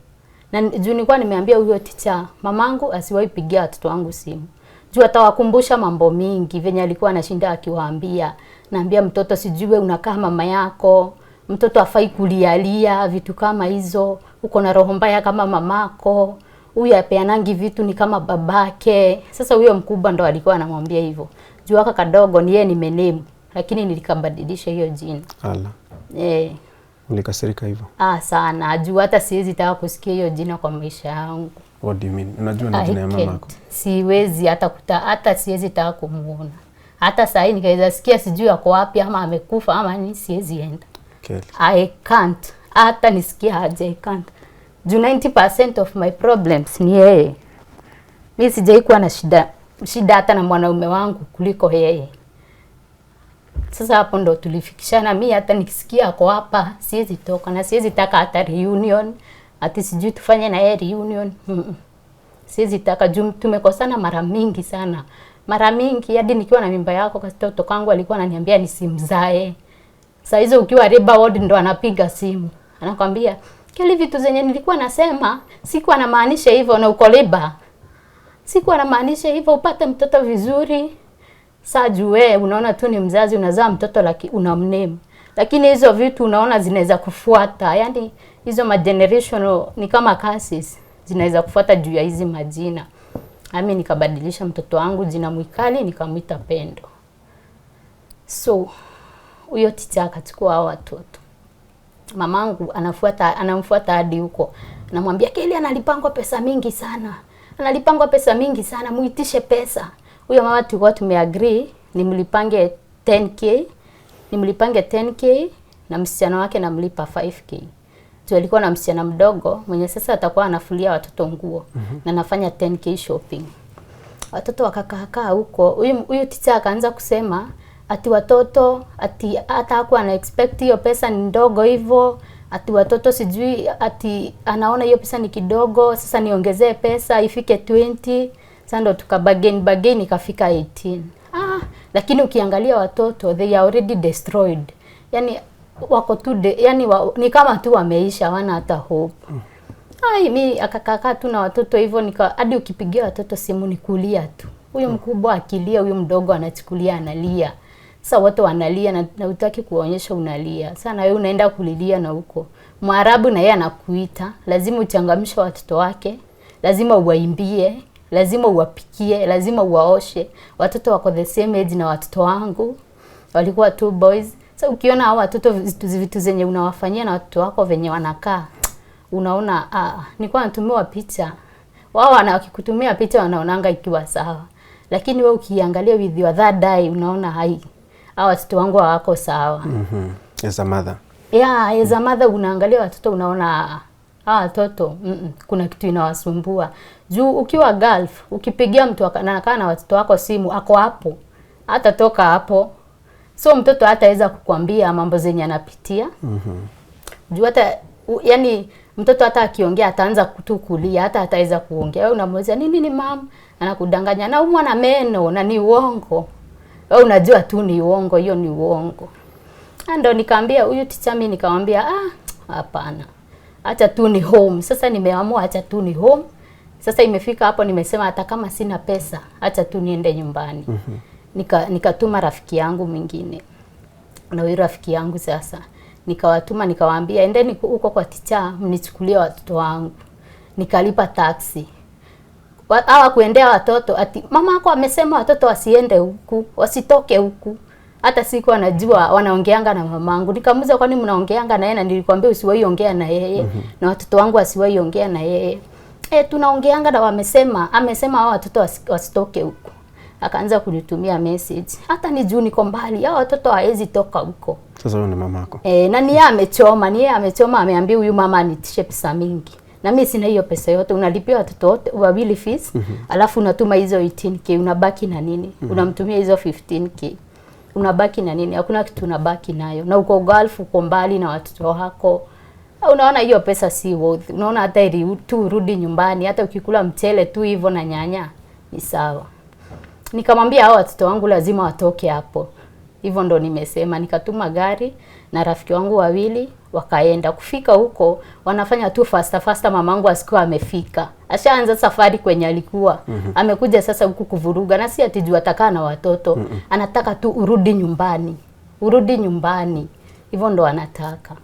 Na juu nilikuwa nimeambia huyo teacher, mamangu asiwahi pigia watoto wangu simu. Juu atawakumbusha mambo mingi venye alikuwa anashinda akiwaambia. Naambia mtoto sijui unakaa mama yako, mtoto afai kulialia, vitu kama hizo. Uko na roho mbaya kama mamako. Huyu apeanangi vitu ni kama babake. Sasa huyo mkubwa ndo alikuwa anamwambia hivyo. Juu aka kadogo ni yeye nimenemu, lakini nilikabadilisha hiyo jina. Ala. Ulikasirika hivyo? Sana. Juu hata siwezi taka kusikia hiyo jina kwa maisha yangu. What do you mean? Unajua ni jina ya mamako? Siwezi hata siwezi taka kumuona. Hata saa hii nikaweza sikia sijui yako wapi ama amekufa ama ni siwezi enda. Okay. I can't. Hata nisikia aje I can't. Juu 90% of my problems ni yeye. Mimi sijaikuwa na shida hata na mwanaume wangu kuliko yeye. Sasa hapo ndo tulifikishana. Mimi hata nikisikia ako hapa siwezi toka na siwezi taka hata reunion. Ati sijui tufanye na yeye reunion. Siwezi taka. Juu tumekosana mara mingi sana. Mara mingi hadi nikiwa na mimba yako katoto kangu alikuwa ananiambia nisimzae. Sasa hizo ukiwa labor ward ndo anapiga simu. Anakwambia, "Kile vitu zenye nilikuwa nasema, sikuwa namaanisha hivyo na uko labor. Sikuwa namaanisha hivyo upate mtoto vizuri." Sasa wewe unaona tu ni mzazi unazaa mtoto unamname. Lakini hizo vitu unaona zinaweza kufuata. Yaani hizo generational ni kama curses zinaweza kufuata juu ya hizi majina. Mimi nikabadilisha mtoto wangu jina Mwikali nikamuita Pendo. So huyo teacher akachukua hao watoto. Mamangu anamfuata hadi huko. Namwambia Kelly analipangwa pesa mingi sana. Analipangwa pesa mingi sana, muitishe pesa. Huyo mama tulikuwa tumeagree nimlipange 10k. Nimlipange 10k na msichana wake namlipa 5k. Tu alikuwa na msichana mdogo mwenye sasa atakuwa anafulia watoto nguo na nafanya 10k shopping. Watoto wakakaa huko. Huyu teacher akaanza kusema ati watoto ati hata hakuwa ana expect hiyo pesa ni ndogo hivyo, ati watoto sijui ati anaona hiyo pesa ni kidogo, sasa niongezee pesa ifike 20. Sasa ndo tukabagain ikafika 18. Lakini ukiangalia watoto they are already destroyed. Yaani wako tu ni kama tu wameisha, wana hata hope. Mimi akakaa tu na watoto hivyo hadi ukipigia watoto simu ni kulia tu. Huyu mkubwa akilia, huyu mdogo anachukulia analia. Sasa wote wanalia na utaki kuonyesha unalia. Sasa na wewe unaenda kulilia na huko. Mwarabu na yeye anakuita, lazima uchangamshe watoto wake, lazima uwaimbie, lazima uwapikie, lazima uwaoshe. Watoto wako the same age na watoto wangu. Walikuwa 2 boys. Sasa ukiona hao watoto vitu zenye unawafanyia na watoto wako venye wanakaa, unaona nilikuwa natumiwa picha. Wao wakikutumia picha wanaonanga ikiwa sawa. Lakini wewe ukiangalia with your third eye unaona hao watoto wangu hawako sawa. As a mother. As a mother unaangalia watoto unaona watoto kuna kitu inawasumbua. Juu ukiwa Gulf, ukipigia mtu anakaa na watoto wako simu, ako hapo. Hata toka hapo. So mtoto hataweza kukwambia mambo zenye anapitia. Juu hata yani mtoto hata akiongea ataanza kutukulia, hata hataweza kuongea. Wewe unamuuliza nini mama? Anakudanganya na umwa na meno na ni uongo. Wewe unajua tu ni uongo, hiyo ni uongo. Ndio nikamwambia huyu teacher mimi nikamwambia hapana. Acha tu ni home. Sasa nimeamua acha tu ni home. Sasa imefika hapo nimesema hata kama sina pesa, acha tu niende nyumbani. Nikatuma rafiki yangu mwingine. Na huyo rafiki yangu sasa nikawatuma nikawaambia endeni huko kwa teacher mnichukulie watoto wangu. Nikalipa taxi. Hawa kuendea watoto ati mama yako amesema watoto wasiende huku, wasitoke huku. Hata siku anajua wanaongeanga na mamangu. Nikamuuliza kwani mnaongeanga na yeye na nilikwambia usiwahi ongea na yeye na watoto wangu wasiwahi ongea na yeye. Tunaongeanga na amesema hao watoto wasitoke huku. Akaanza kunitumia message. Hata ni juu niko mbali, hao watoto hawezi toka huko. Sasa wewe ni mamako. Na ni yeye amechoma, ameambia huyu mama anitishe pesa mingi. Na mimi sina hiyo pesa yote, unalipia watoto wote wawili fees, alafu unatuma hizo 18k, unabaki na nini? Unamtumia hizo 15k. unabaki na nini? Hakuna kitu unabaki nayo. Na uko Gulf, uko mbali na watoto wako. Unaona hiyo pesa si worth. Unaona hata ili tu urudi nyumbani, hata ukikula mchele tu hivyo na nyanya ni sawa. Nikamwambia hao watoto wangu lazima watoke hapo. Hivyo ndo nimesema, nikatuma gari na rafiki wangu wawili wakaenda. Kufika huko wanafanya tu faster mamangu asikuwa amefika. Ashaanza safari kwenye alikuwa. Amekuja sasa huku kuvuruga na si atijua atakaa na watoto. Anataka tu urudi nyumbani. Urudi nyumbani. Hivyo ndo anataka.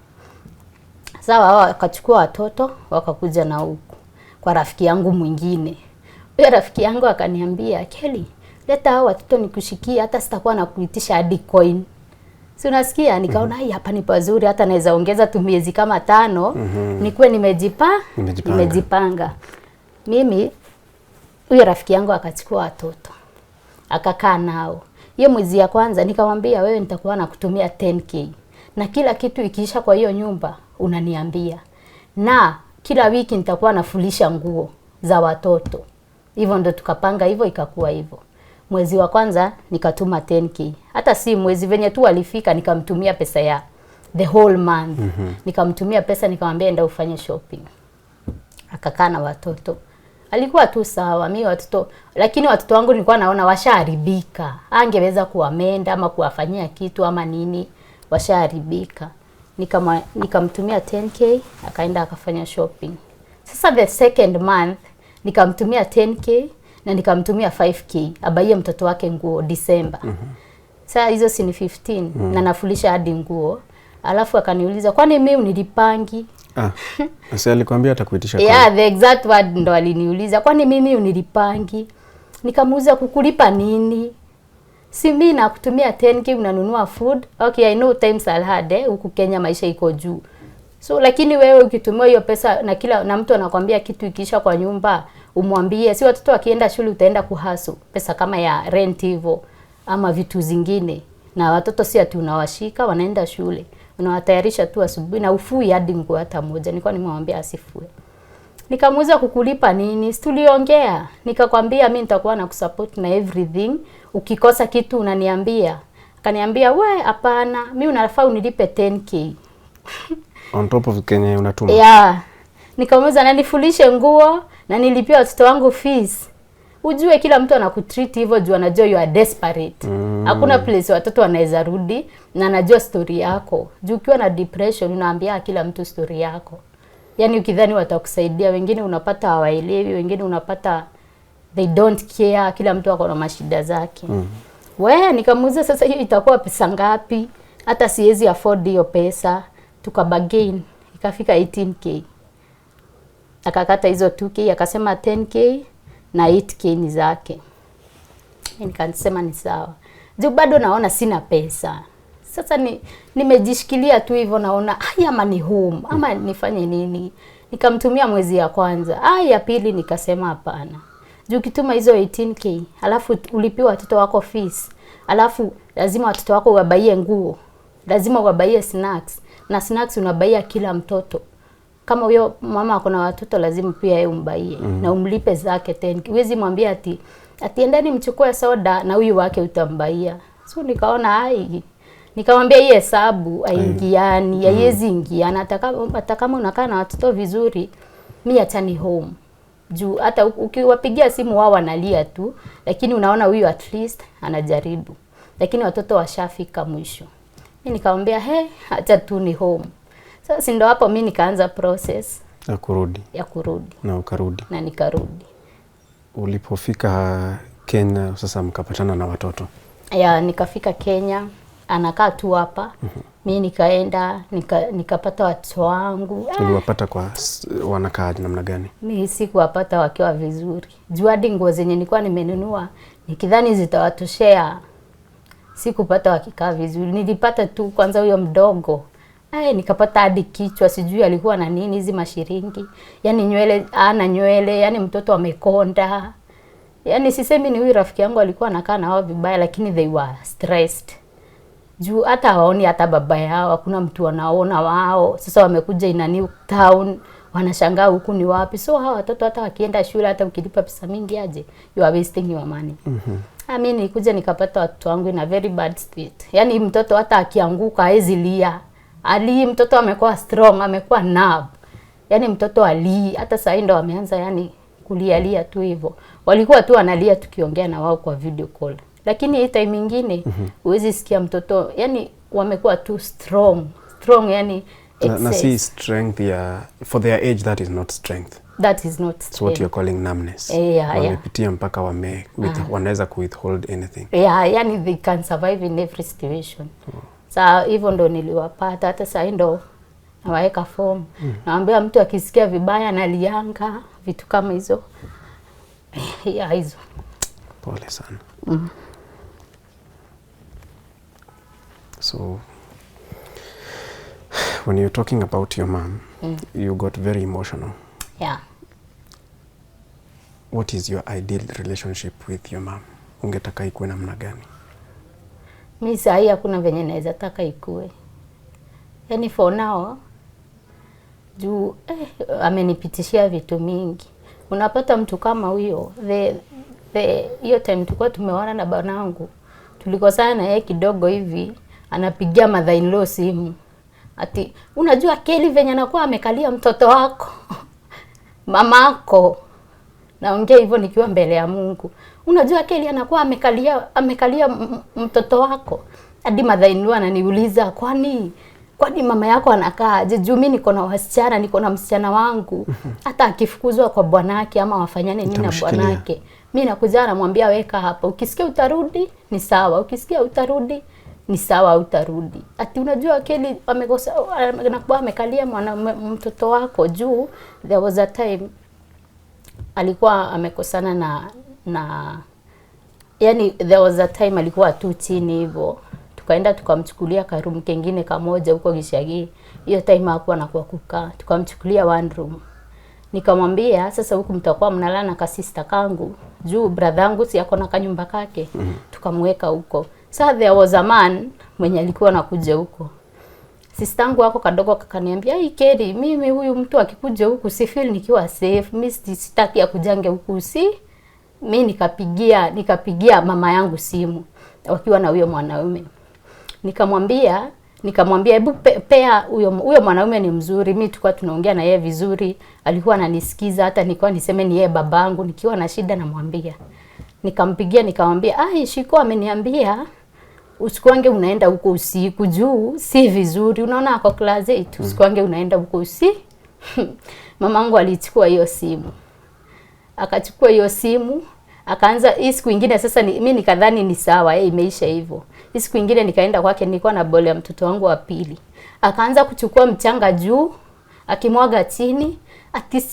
Sawa, hao wakachukua watoto wakakuja na huku kwa rafiki yangu mwingine. Huyo rafiki yangu akaniambia, "Kelly, leta hao watoto nikushikie, hata sitakuwa nakuitisha hadi coin." Si unasikia? Nikaona hapa ni pazuri, hata naweza ongeza tu miezi kama 5 nikuwe nimejipanga. Mimi huyo rafiki yangu akachukua watoto. Akakaa nao. Hiyo mwezi ya kwanza nikamwambia, "Wewe nitakuwa nakutumia 10k. Na kila kitu ikiisha kwa hiyo nyumba unaniambia. Na kila wiki nitakuwa nafulisha nguo za watoto." Hivyo ndo tukapanga, hivyo ikakuwa hivyo. Mwezi wa kwanza nikatuma 10k. Hata si mwezi venye tu alifika nikamtumia pesa ya the whole month. Nikamtumia pesa nikamwambia enda ufanye shopping. Akakaa na watoto. Alikuwa tu sawa, mimi watoto, lakini watoto wangu nilikuwa naona washaharibika. Angeweza kuamenda ama kuwafanyia kitu ama nini, washaharibika. Nikamtumia 10k, akaenda akafanya shopping. Sasa the second month nikamtumia 10k na nikamtumia 5k abaye mtoto wake nguo December. Sasa hizo si ni 15 na nafulisha hadi nguo. Alafu akaniuliza, "Kwani mimi unilipangi?" Sasa alikwambia atakuitisha kwa. Yeah, the exact word ndo aliniuliza, "Kwani mimi unilipangi?" Nikamuuliza, "Kukulipa nini? Si mimi nakutumia 10k unanunua food." Okay, I know times are hard, huku Kenya maisha iko juu. So lakini wewe ukitumia hiyo pesa na mtu anakuambia kitu ikiisha kwa nyumba, umwambie, si watoto wakienda shule utaenda kuhasu pesa kama ya rent hivyo ama vitu zingine. Na watoto si ati unawashika wanaenda shule. Unawatayarisha tu asubuhi na ufui hadi nguo hata moja. Nilikuwa nimemwambia asifue. Nikamuuliza, "Kukulipa nini?" Tuliongea. Nikakwambia mimi nitakuwa na kusupport na everything. Ukikosa kitu unaniambia. Akaniambia, "We hapana, mimi unafaa unilipe 10k." On top of Kenya unatuma. Yeah. Nikamuuliza, "Na nifulishe nguo na nilipia watoto wangu fees." Ujue kila mtu anakutreat hivyo juu anajua you are desperate. Hakuna place watoto wanaweza rudi na anajua story yako. Juu ukiwa na depression unaambia kila mtu story yako. Yaani ukidhani watakusaidia, wengine unapata hawaelewi, wengine unapata they don't care, kila mtu ako na mashida zake. Wewe nikamuuliza, "Sasa hiyo itakuwa pesa ngapi? Hata siwezi afford hiyo pesa." Tukabagain, ikafika 18k. Akakata hizo 2k, akasema 10k na 8k ni zake. Nikasema ni sawa. Juu bado naona sina pesa. Sasa nimejishikilia tu hivyo, naona ama ni home ama nifanye nini. Nikamtumia mwezi ya kwanza. Ya pili nikasema hapana. Juu kituma hizo 18k, alafu ulipiwa watoto wako fees. Alafu lazima watoto wako wabaie nguo. Lazima wabaie snacks. Na snacks unabaia kila mtoto. Kama huyo mama ako na watoto lazima pia yeye umbaie na umlipe zake 10. Huwezi mwambia ati endeni mchukue soda na huyu wake utambaia. So nikaona nikamwambia hii hesabu haingiani, haiwezi ingiana. Hata kama unakaa na watoto vizuri, mimi achani home. Juu hata ukiwapigia simu wao wanalia tu, lakini unaona huyu at least anajaribu. Lakini watoto washafika mwisho. Mimi nikamwambia acha tu ni home. Sasa ndio hapo mimi nikaanza process ya kurudi. Na ukarudi. Na nikarudi. Ulipofika Kenya sasa mkapatana na watoto. Nikafika Kenya, anakaa tu hapa. Mimi nikaenda nikapata watoto wangu. Uliwapata kwa wanakaa namna gani? Mimi sikuwapata wakiwa vizuri. Juu hadi nguo zenye nilikuwa nimenunua nikidhani zitawatoshea, sikupata wakikaa vizuri. Nilipata tu kwanza huyo mdogo. Nikapata hadi kichwa, sijui alikuwa na nini hizi mashiringi. Yaani nywele, nywele, yaani mtoto amekonda. Yaani sisemi ni huyu rafiki yangu alikuwa anakaa na wao vibaya, lakini they were stressed. Juu hata hawaoni hata baba yao, hakuna mtu wanaona wao. Sasa wamekuja in a new town, wanashangaa huku ni wapi. So hawa watoto hata wakienda shule, hata ukilipa pesa mingi aje, you are wasting your money. Mimi nilikuja nikapata watoto wangu in a very bad state. Yaani mtoto hata akianguka hawezi lia. Mtoto amekuwa strong, amekuwa nerve. Yaani mtoto hata sasa ndo ameanza yani kulia tu hivyo. Walikuwa tu wanalia tukiongea na wao kwa video call. Lakini hii time nyingine huwezi sikia mtoto, yani wamekuwa too strong yani na si strength for their age. That is not strength. That is not strength. It's what you're calling numbness. Wamepitia mpaka wanaweza withhold anything. Yani they can survive in every situation. Sasa hivyo ndo niliwapata, hata sasa ndo nawaweka form. Naambia mtu akisikia vibaya analianga, vitu kama hizo. Hizo. Pole sana. So when you're talking about your mom, you got very emotional. Yeah. What is your ideal relationship with your mom? Ungetaka ikuwe namna gani? Mimi sasa hakuna venye naweza taka ikuwe. Yani for now juu amenipitishia vitu mingi. Unapata mtu kama huyo, hiyo time tulikuwa tumeona na banangu. Tulikosana na yeye kidogo hivi, anapigia mother-in-law simu. Ati unajua Kelly venye anakuwa amekalia mtoto wako. Mamako. Naongea hivyo nikiwa mbele ya Mungu. Unajua Kelly anakuwa amekalia mtoto wako. Hadi mother-in-law ananiuliza kwani mama yako anakaa je? Juu mimi niko na wasichana, niko na msichana wangu. Hata akifukuzwa kwa bwanake ama wafanyane nini na bwanake, mimi nakuja namwambia weka hapa. Ukisikia utarudi ni sawa, ukisikia utarudi ni sawa, utarudi. Ati unajua Kelly amekosa anakuwa amekalia mtoto wako juu there was a time alikuwa amekosana na yani there was a time alikuwa tu chini hivyo. Tukaenda tukamchukulia karumu kengine kamoja huko Gishagi. Hiyo time hakuwa anakuwa kukaa. Tukamchukulia one room. Nikamwambia sasa huku mtakuwa mnalala na kasista kangu. Juu brother yangu si yako na kanyumba kake. Tukamweka huko. Sasa there was a man mwenye alikuwa anakuja huko. Sistangu wako kadogo kakaniambia, "Hii Kelly, mimi huyu mtu akikuja huku si feel nikiwa safe. Mimi sitaki akujange huku si." Mimi nikapigia mama yangu simu wakiwa na huyo mwanaume. Nikamwambia hebu pea huyo mwanaume ni mzuri. Mimi tulikuwa tunaongea na yeye vizuri. Alikuwa ananisikiza hata nilikuwa niseme ni yeye babangu nikiwa na shida namwambia. Nikampigia nikamwambia, Shiko ameniambia usikwange unaenda huko usiku juu si vizuri. Unaona ako class 8 usikwange unaenda huko usiku." Mamangu alichukua hiyo simu. Akachukua hiyo simu, akaanza hii siku nyingine sasa mimi nikadhani ni sawa, imeisha hivyo. Hii siku nyingine nikaenda kwake, nilikuwa na bole ya mtoto wangu wa pili. Akaanza kuchukua mchanga juu, akimwaga chini, ati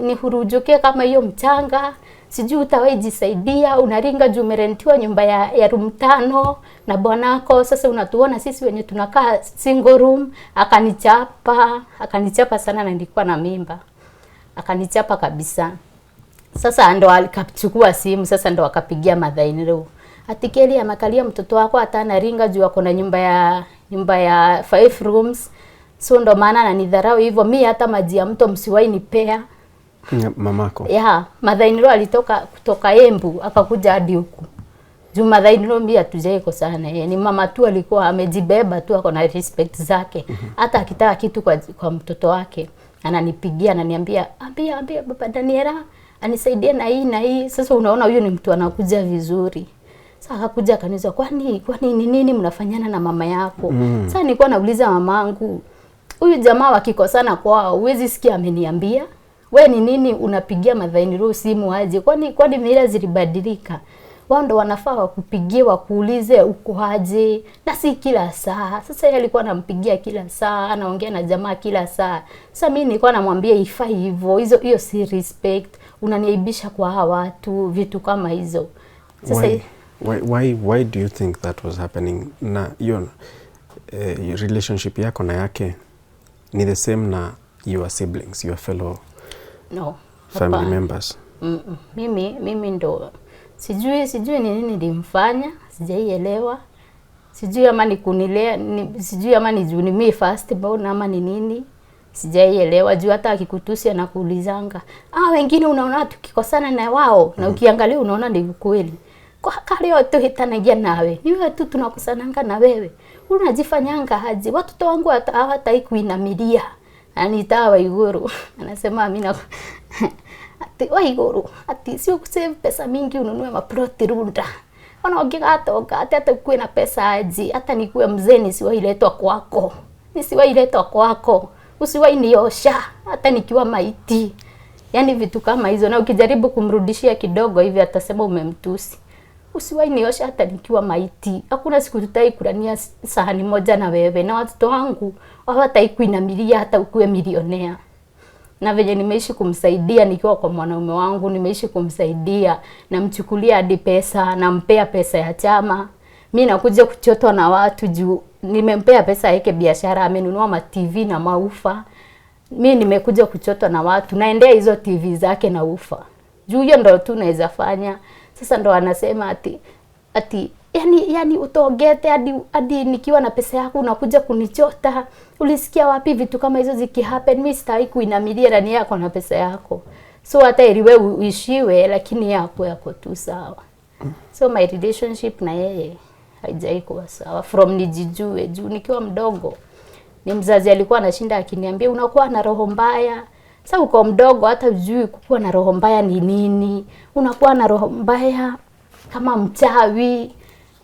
nihurujuke kama hiyo mchanga. Sijui utawajisaidia, unaringa juu umerentiwa nyumba ya room 5 na bwanako. Sasa unatuona sisi wenye tunakaa single room. Akanichapa sana na nilikuwa na mimba. Akanichapa kabisa. Sasa ndo alikachukua simu, sasa ndo akapigia mother-in-law. Ati Kelly amekalia mtoto wako hata anaringa juu ako na nyumba ya 5 rooms. So ndo maana ananidharau hivyo. Mimi hata maji ya mto msiwahi nipea. Mamako. Mother-in-law alitoka kutoka Embu akakuja hadi huku. Juu mother-in-law mimi hatujaiko sana. Ni mama tu alikuwa amejibeba tu, ako na respect zake. Hata akitaka kitu kwa mtoto wake ananipigia ananiambia, ambia baba Daniela anisaidie na hii na hii. Sasa unaona huyu ni mtu anakuja vizuri. Sasa akakuja akaniuliza, kwani nini mnafanyana na mama yako? Sasa nilikuwa nauliza mamangu, huyu jamaa wakikosana kwao huwezi sikia ameniambia? Wewe ni nini unapigia mother-in-law simu aje? Kwani mila zilibadilika? Wao ndo wanafaa wakupigie wakuulize uko aje, na si kila saa. Sasa yeye alikuwa anampigia kila saa, anaongea na jamaa kila saa. Sasa mimi nilikuwa namwambia ifai hivyo, hiyo si respect, unaniaibisha kwa hawa watu, vitu kama hizo. Sasa why do you think that was happening? Na hiyo relationship yako na yake ni the same na your siblings, your fellow family members? Mimi ndo sijui ni nini nilimfanya, sijaielewa. Sijui ama ni kunilea, sijui ama ni juu ni mimi first born ama ni nini. Sijaielewa juu hata akikutusi anakuulizanga, wengine unaona tukikosana na wao na ukiangalia unaona ni kweli. kwa kale tu hitanagia nawe. Ni wewe tu tunakusananga na wewe. Unajifanyanga haji. Watoto wangu hata kuinamilia. Anita Waiguru anasema mimi na ati Waiguru ati sio kusave pesa mingi ununue maploti Runda. Wanaongea hata kuwe na pesa aje, hata nikuwe mzee nisiwailetwa kwako. Nisiwailetwa kwako. Usiwainiosha hata nikiwa maiti. Yaani vitu kama hizo, na ukijaribu kumrudishia kidogo hivi atasema umemtusi. Usiwainiosha hata nikiwa maiti. Hakuna siku tutaikula sahani moja na wewe, na watoto wangu hawataikuinamilia hata ukuwe milionea. Na venye nimeishi kumsaidia nikiwa kwa mwanaume wangu, nimeishi kumsaidia, namchukulia hadi pesa, nampea pesa ya chama. Mimi nakuja kuchotwa na watu juu nimempea pesa yake biashara, amenunua ma TV na maufa. Mimi nimekuja kuchotwa na watu, naendea hizo TV zake na ufa. Juu hiyo ndo tu naweza fanya. Sasa ndo anasema ati yani utogete hadi nikiwa na pesa yako unakuja kunichota. Ulisikia wapi vitu kama hizo zikihappen? Mimi sitaki kuinamilia ndani yako na pesa yako. So hata iliwe uishiwe, lakini yako tu sawa. So my relationship na yeye haijaikuwa sawa from nijijue. Juu nikiwa mdogo ni mzazi alikuwa anashinda akiniambia unakuwa na roho mbaya. Sasa uko mdogo hata hujui kuwa na roho mbaya ni nini. Unakuwa na roho mbaya kama mchawi.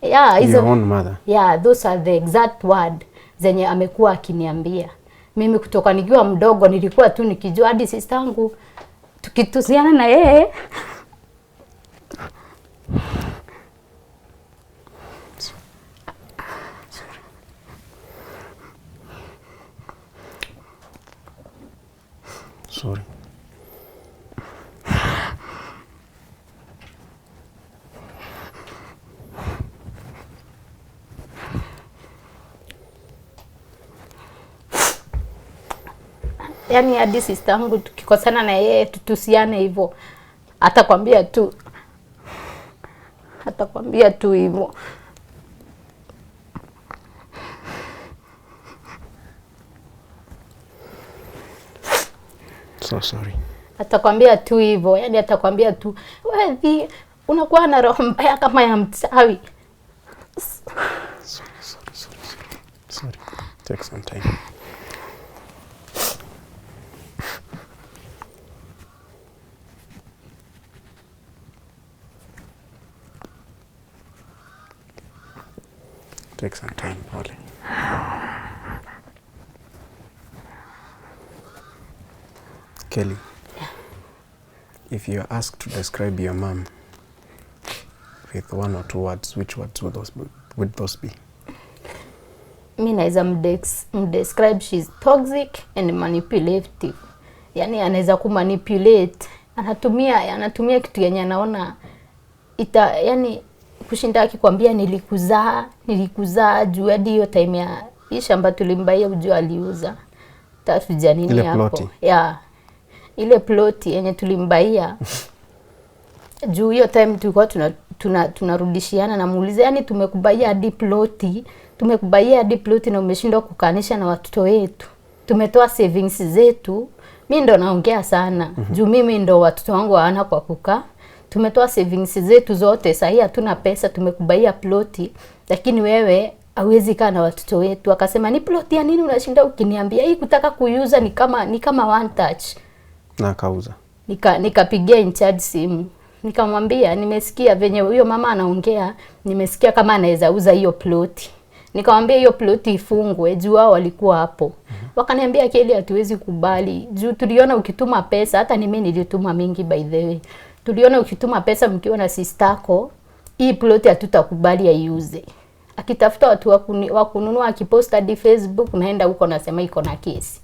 Yeah, your own mother. Yeah, those are the exact word zenye amekuwa akiniambia. Mimi kutoka nikiwa mdogo nilikuwa tu nikijua hadi sister yangu tukitusiana na yeye. Sorry. Yaani hadi sister yangu tukikosana na yeye tutusiane hivyo. Atakwambia tu hivyo. So sorry. Atakwambia tu hivyo, yani atakwambia tu wewe unakuwa na roho mbaya kama ya mchawi. Sorry. Take some time. Take some time, Holly. Kelly, if you are asked to describe your mom with one or two words, which words would those be? Mimi naweza describe she's toxic and manipulative. Yani anaweza kumanipulate, anatumia kitu yenye anaona yani kushinda akikwambia nilikuzaa juu hadi hiyo time ya hii shamba tulimbaia ujua aliuza. Tafuja nini ile hapo? Ploti. Yeah. Ile ploti yenye tulimbaia juu hiyo time tulikuwa tunarudishiana na muulize yani tumekubaia hadi ploti na umeshindwa kukanisha na watoto wetu. Tumetoa savings zetu. Mimi ndo naongea sana. Juu mimi ndo watoto wangu hawana kwa kukaa. Tumetoa savings zetu zote, sasa hatuna pesa, tumekubaia ploti, lakini wewe hauwezi kaa na watoto wetu. Akasema ni ploti ya nini unashinda ukiniambia hii kutaka kuiuza ni kama one touch. Na akauza. Nikapigia in charge simu. Nikamwambia nimesikia venye huyo mama anaongea, nimesikia kama anaweza uza hiyo ploti. Nikamwambia hiyo ploti ifungwe juu wao walikuwa hapo. Wakaniambia Kelly hatuwezi kubali. Juu tuliona ukituma pesa, hata mimi nilituma mingi by the way. Tuliona ukituma pesa mkiwa na sistako, hii ploti hatutakubali aiuze. Akitafuta watu wa kununua akiposta hadi Facebook naenda huko nasema iko na kesi.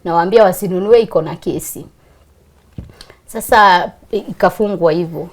Nawaambia wasinunue iko na kesi. Sasa ikafungwa hivyo.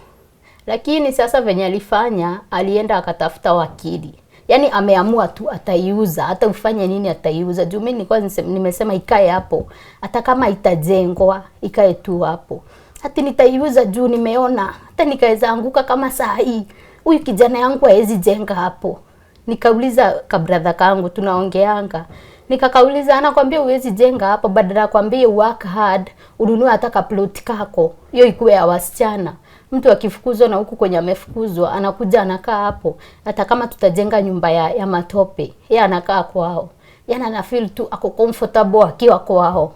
Lakini sasa venye alifanya, alienda akatafuta wakili. Yaani ameamua tu ataiuza, hata ufanye nini ataiuza. Juu mimi nilikuwa nimesema ikae hapo, hata kama itajengwa, ikae tu hapo. Hata nitaiuza juu nimeona, hata nikaweza anguka kama saa hii. Huyu kijana yangu haezi jenga hapo. Nikauliza kabradha kangu tunaongeanga. Nikakauliza anakwambia uwezi jenga hapo, badala kwambie work hard, ununue hata plot kako. Hiyo ikuwe ya wasichana. Mtu akifukuzwa na huku kwenye amefukuzwa, anakuja anakaa hapo. Hata kama tutajenga nyumba ya matope, yeye anakaa kwao. Yaani ana feel tu ako comfortable akiwa kwao.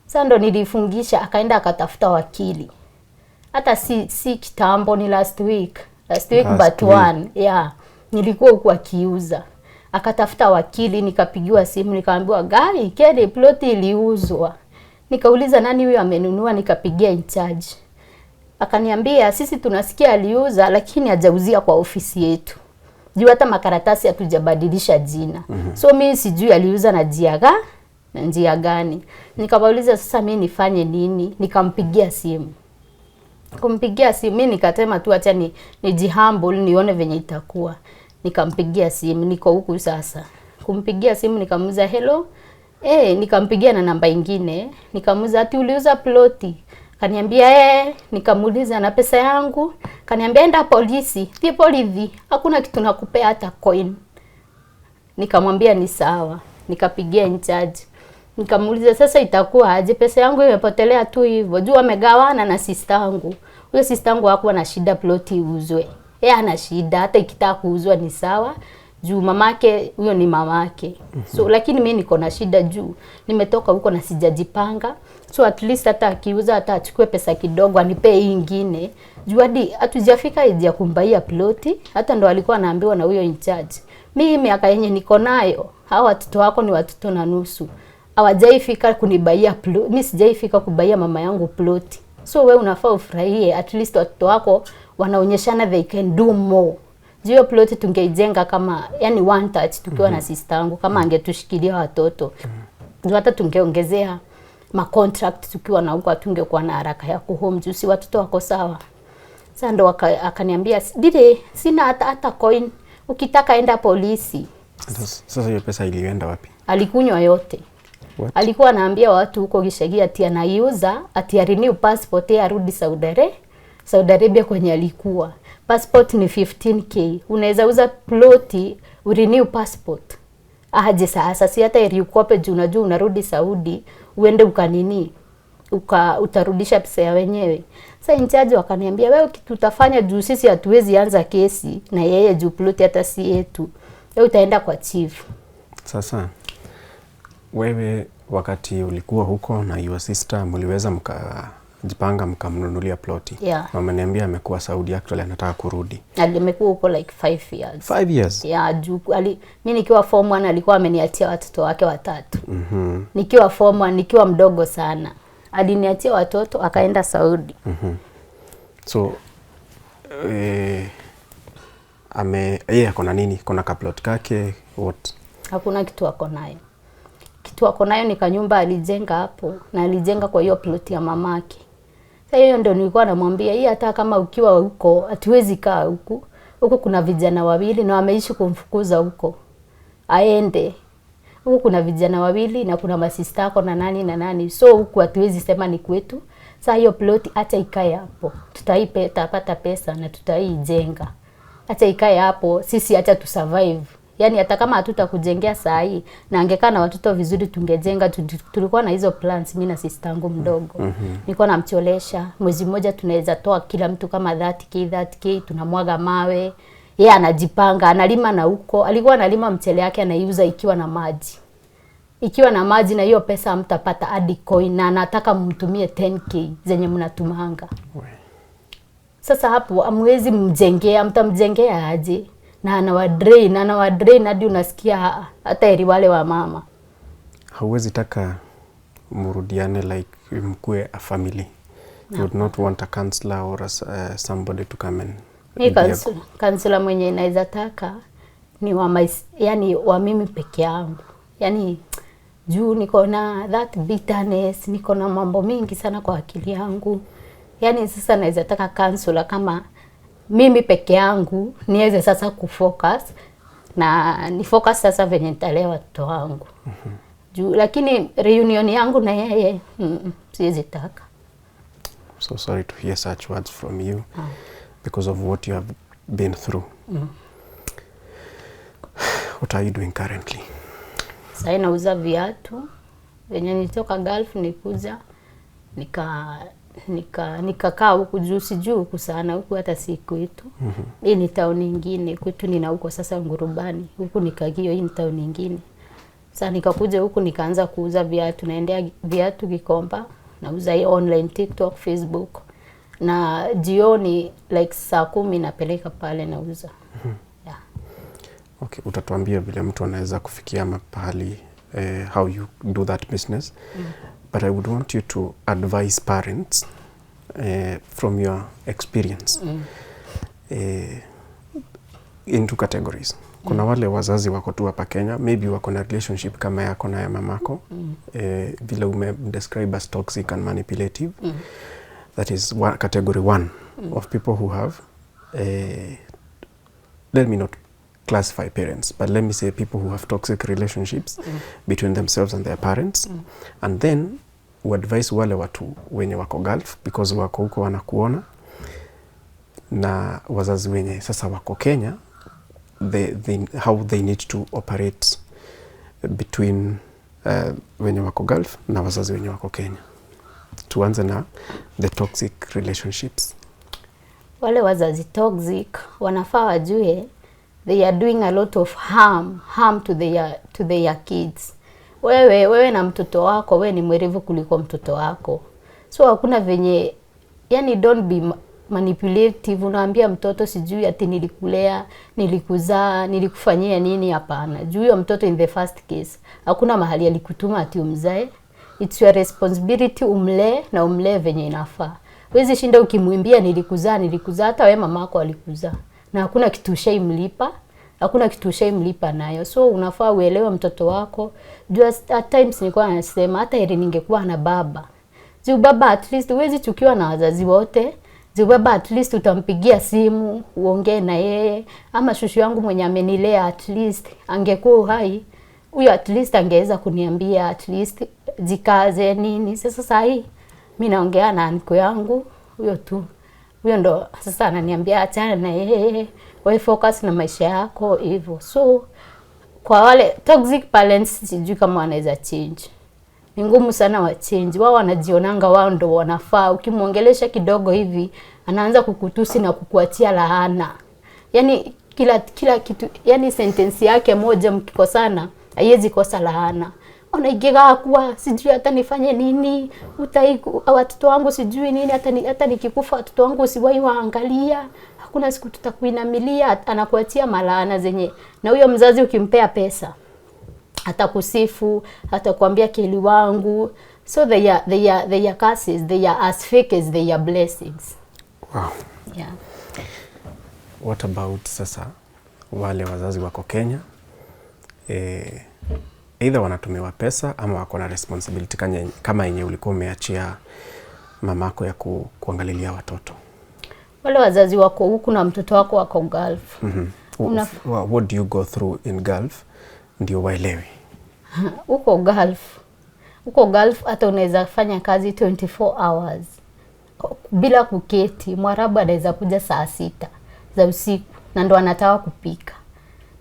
Sasa ndo nilifungisha, akaenda akatafuta wakili. Hata si kitambo, ni last week but one. Yeah. Nilikuwa huku akiuza. Akatafuta wakili, nikapigiwa simu, nikaambiwa gai kile ploti iliuzwa. Nikauliza nani huyo amenunua, nikapigia in charge. Akaniambia sisi tunasikia aliuza lakini hajauzia kwa ofisi yetu. Juu hata makaratasi hatujabadilisha jina. So mimi sijui aliuza na njia gani. Nikawauliza sasa mimi nifanye nini? Nikampigia simu. Kumpigia simu mimi nikatema tu acha nijihumble nione venye itakuwa. Nikampigia simu, niko huku sasa. Kumpigia simu nikamuuliza hello. Nikampigia na namba nyingine. Nikamuuliza ati uliuza ploti? Kaniambia nikamuuliza na pesa yangu. Kaniambia enda polisi. Polisi, hakuna kitu nakupea hata coin. Nikamwambia ni sawa. Nikapigia in charge. Nikamuuliza sasa itakuwa aje, pesa yangu imepotelea tu hivyo. Juu amegawana na sister yangu. Huyo sister yangu hakuwa na shida ploti iuzwe. Yeye ana shida hata ikitaka kuuzwa ni sawa. Juu mamake huyo ni mamake. So lakini mimi niko na shida juu nimetoka huko na sijajipanga. So at least hata akiuza hata achukue pesa kidogo anipe hii nyingine. Juu hadi hatujafika age ya kumbaia ploti, hata ndo alikuwa anaambiwa na huyo in charge. Mimi miaka yenye niko nayo, hao watoto wako ni watoto na nusu. Hawajaifika kunibaia ploti. Mimi sijaifika kubaia mama yangu ploti. So wewe unafaa ufurahie, at least watoto wako wanaonyeshana they can do more. Jio ploti tungeijenga kama yani one touch tukiwa na sister yangu kama angetushikilia watoto. Hata tungeongezea contract tukiwa na huko tungekuwa na haraka ya kuhome juu si watoto wako sawa. Sasa ndo akaniambia dide sina hata coin, ukitaka enda polisi. Sasa hiyo pesa ilienda wapi? Alikunywa yote. What? Alikuwa anaambia watu huko Gishagia ati anaiuza ati renew passport ya arudi Saudi Arabia kwenye alikuwa. Passport ni 15k. Unaweza uza ploti urenew passport. Aje sasa si hata ilikope juu unajua unarudi Saudi uende ukanini utarudisha pesa ya wenyewe. Sasa in charge wakaniambia wewe kitu utafanya juu sisi hatuwezi anza kesi na yeye juu ploti hata si yetu. Wewe utaenda kwa chief. Sasa wewe wakati ulikuwa huko na your sister mliweza mkajipanga mkamnunulia ploti. Yeah. Na umeniambia amekuwa Saudi actually anataka kurudi. Alimekuwa huko like 5 years. 5 years? Yeah, juu mimi nikiwa form 1 alikuwa ameniachia watoto wake 3. Nikiwa form 1 nikiwa mdogo sana. Aliniachia watoto akaenda Saudi. So yeye akona nini? Kuna kaplot kake what? Hakuna kitu ako nayo. Kitu ako nayo ni kanyumba alijenga hapo na alijenga kwa hiyo plot ya mamake. Sasa hiyo ndio nilikuwa namwambia hii hata kama ukiwa huko hatuwezi kaa huku. Huko kuna vijana wawili na wameishi kumfukuza huko. Aende. Huko kuna vijana wawili na kuna masista yako na nani. So huko hatuwezi sema ni kwetu. Sasa hiyo plot acha ikae hapo. Tutapata pesa na tutaijenga. Acha ikae hapo, sisi acha tu survive. Yaani hata kama hatutakujengea saa hii na angekaa na watoto vizuri tungejenga. Tulikuwa na hizo plans mimi na sister yangu mdogo. Nilikuwa namcholesha mwezi mmoja tunaweza toa kila mtu kama 30k tunamwaga mawe. Yeye anajipanga, analima na huko. Alikuwa analima mchele yake anaiuza ikiwa na maji. Ikiwa na maji na hiyo pesa mtapata hadi coin na anataka mtumie 10k zenye mnatumanga. Sasa hapo amwezi mjengea, mtamjengea aje? Na anawadrain hadi unasikia hata eri wale wa mama. Hauwezi taka murudiane like mkue a family. You would not want a counselor or somebody to come and counselor mwenye inaweza taka ni yani wa mimi peke yangu. Yani juu niko na that bitterness, niko na mambo mingi sana kwa akili yangu. Yani sasa naweza taka counselor kama mimi peke yangu niweze sasa kufocus na ni focus sasa venye nitalea watoto wangu. Juu lakini reunion yangu na yeye siwezi taka. So sorry to hear such words from you because of what you have been through. What are you doing currently? Sasa nauza viatu. Venye nilitoka Gulf nikuja nikakaa huku juu, sijui huku sana, huku hata si kwetu. Hii ni town nyingine, kwetu nina huko sasa Ngurubani, huku nikagio, hii ni town nyingine. Sasa nikakuja huku nikaanza kuuza viatu, naendea viatu Gikomba, nauza online TikTok, Facebook. Na jioni like saa 10 napeleka pale nauza. Yeah. Okay, utatuambia vile mtu anaweza kufikia mahali how you do that business. But I would want you to advise parents from your experience in two categories. Kuna wale wazazi wako tu hapa Kenya, maybe wako na relationship kama yako na ya mamako, vile describe as toxic and manipulative. That is one, category 1 of people who have, let me not classify parents, but let me say people who have toxic relationships between themselves and their parents. And then we advise wale watu wenye wako Gulf, because wako huko wanakuona, na wazazi wenye sasa wako Kenya, how they need to operate between wenye wako Gulf na wazazi wenye wako Kenya. Tuanze na the toxic relationships. Wale wazazi toxic wanafaa wajue they are doing a lot of harm to their kids. Wewe na mtoto wako, wewe ni mwerevu kuliko mtoto wako. So hakuna venye, yani don't be manipulative. Unaambia mtoto sijui ati nilikulea, nilikuzaa, nilikufanyia nini, hapana. Juu ya mtoto in the first case, hakuna mahali alikutuma ati umzae. It's your responsibility umlee na umlee venye inafaa. Wezi shinda ukimwimbia nilikuzaa, hata wewe mamako alikuzaa. Na hakuna kitu ushaimlipa nayo. So unafaa uelewe mtoto wako. Just at times nilikuwa nasema hata heri ningekuwa na baba. Juu baba at least huwezi chukiwa na wazazi wote. Juu baba at least utampigia simu, uongee na yeye. Ama shushu yangu mwenye amenilea at least angekuwa hai, huyo at least angeweza kuniambia at least jikaze nini. Sasa hii mimi naongea na anko yangu, huyo tu. Huyo ndo sasa ananiambia achana na yeye, wewe focus na maisha yako hivyo. So kwa wale toxic parents sijui kama wanaweza change. Ni ngumu sana wa change. Wao wanajionanga wao ndo wanafaa. Ukimwongelesha kidogo hivi anaanza kukutusi na kukuachia laana. Yani kila kitu, yani sentence yake moja mkikosana haiwezi kosa laana. Unaigiga kuwa sijui hata nifanye nini, watoto wangu sijui nini, hata nikikufa watoto wangu usiwahi waangalia, hakuna siku tutakuinamilia, anakuachia malaana zenye. Na huyo mzazi ukimpea pesa atakusifu, atakwambia kili wangu. So they are curses, they are as fake as they are blessings. Wow. Yeah. What about sasa wale wazazi wako Kenya, either wanatumiwa pesa ama wako na responsibility kama yenye ulikuwa umeachia mamako ya kuangalilia watoto? Wale wazazi wako huku na mtoto wako wako Gulf. What do you go through in Gulf ndio waelewe? Huko Gulf hata unaweza fanya kazi 24 hours bila kuketi. Mwarabu anaweza kuja saa 6 za usiku na ndo anataka kupika.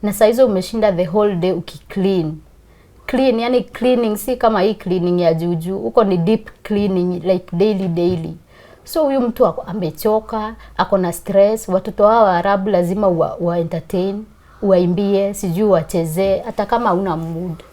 Na saa hizo umeshinda the whole day ukiclean. Yani cleaning si kama hii cleaning ya juju. Huko ni deep cleaning like daily. So huyu mtu amechoka, ako na stress. Watoto wao Arabu lazima wa entertain, waimbie, sijui wachezee hata kama una mood.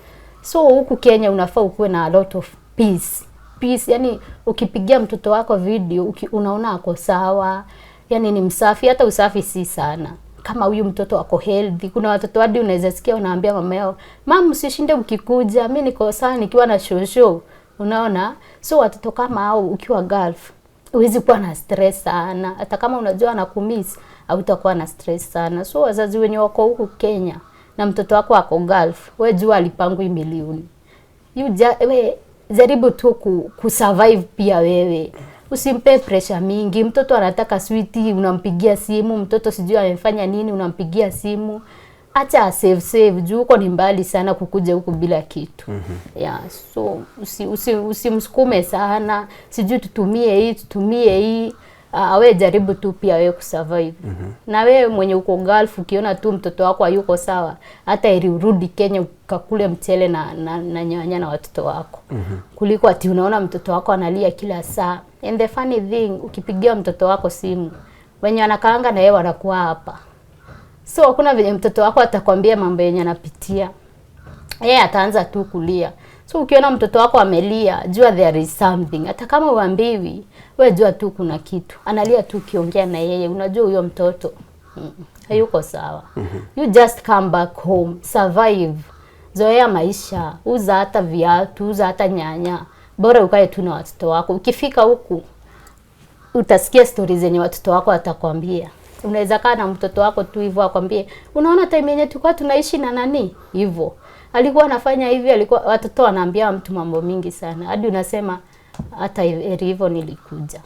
So huku Kenya unafaa ukuwe na a lot of peace. Yani ukipigia mtoto wako video unaona ako sawa, yani ni msafi. Hata usafi si sana. Kama huyu mtoto wako healthy. Kuna watoto hadi unaweza sikia unaambia mama yao, "Mama usishinde ukikuja, mimi niko sawa nikiwa na shosho." Unaona? So watoto kama hao ukiwa Gulf huwezi kuwa na stress sana. Hata kama unajua anakumiss, hautakuwa na stress sana. So wazazi wenye wako huku Kenya na mtoto wako wako Gulf, wewe jua alipangwi milioni. Wewe jaribu tu kusurvive pia wewe. Usimpe pressure mingi. Mtoto anataka sweetie, unampigia simu. Mtoto sijui amefanya nini, unampigia simu. Acha save juu uko ni mbali sana kukuja huku bila kitu. Yeah, so usimsukume sana. Sijui tutumie hii. we jaribu tu pia wewe kusurvive. Na wewe mwenye uko Gulf ukiona tu mtoto wako hayuko sawa, hata irudi Kenya ukakule mchele na nyanya na watoto wako. Kuliko ati unaona mtoto wako analia kila saa. And the funny thing, ukipigia mtoto wako simu, wenye anakaanga na yeye wanakuwa hapa. So hakuna venye mtoto wako atakwambia mambo yenye anapitia. Yeye ataanza tu kulia. So ukiona mtoto wako amelia, jua there is something. Hata kama uambiwi, wewe jua tu kuna kitu. Analia tu ukiongea na yeye, unajua huyo mtoto hayuko sawa. You just come back home, survive. Zoea maisha, uza hata viatu, uza hata nyanya. Bora ukae tu na watoto wako. Ukifika huku utasikia stories zenye watoto wako atakwambia. Unaweza kaa na mtoto wako tu hivyo akwambie, unaona time yenye tulikuwa tunaishi na nani? Hivyo. Alikuwa anafanya hivi, alikuwa watoto wanaambia mtu mambo mingi sana. Hadi unasema hata hivyo nilikuja.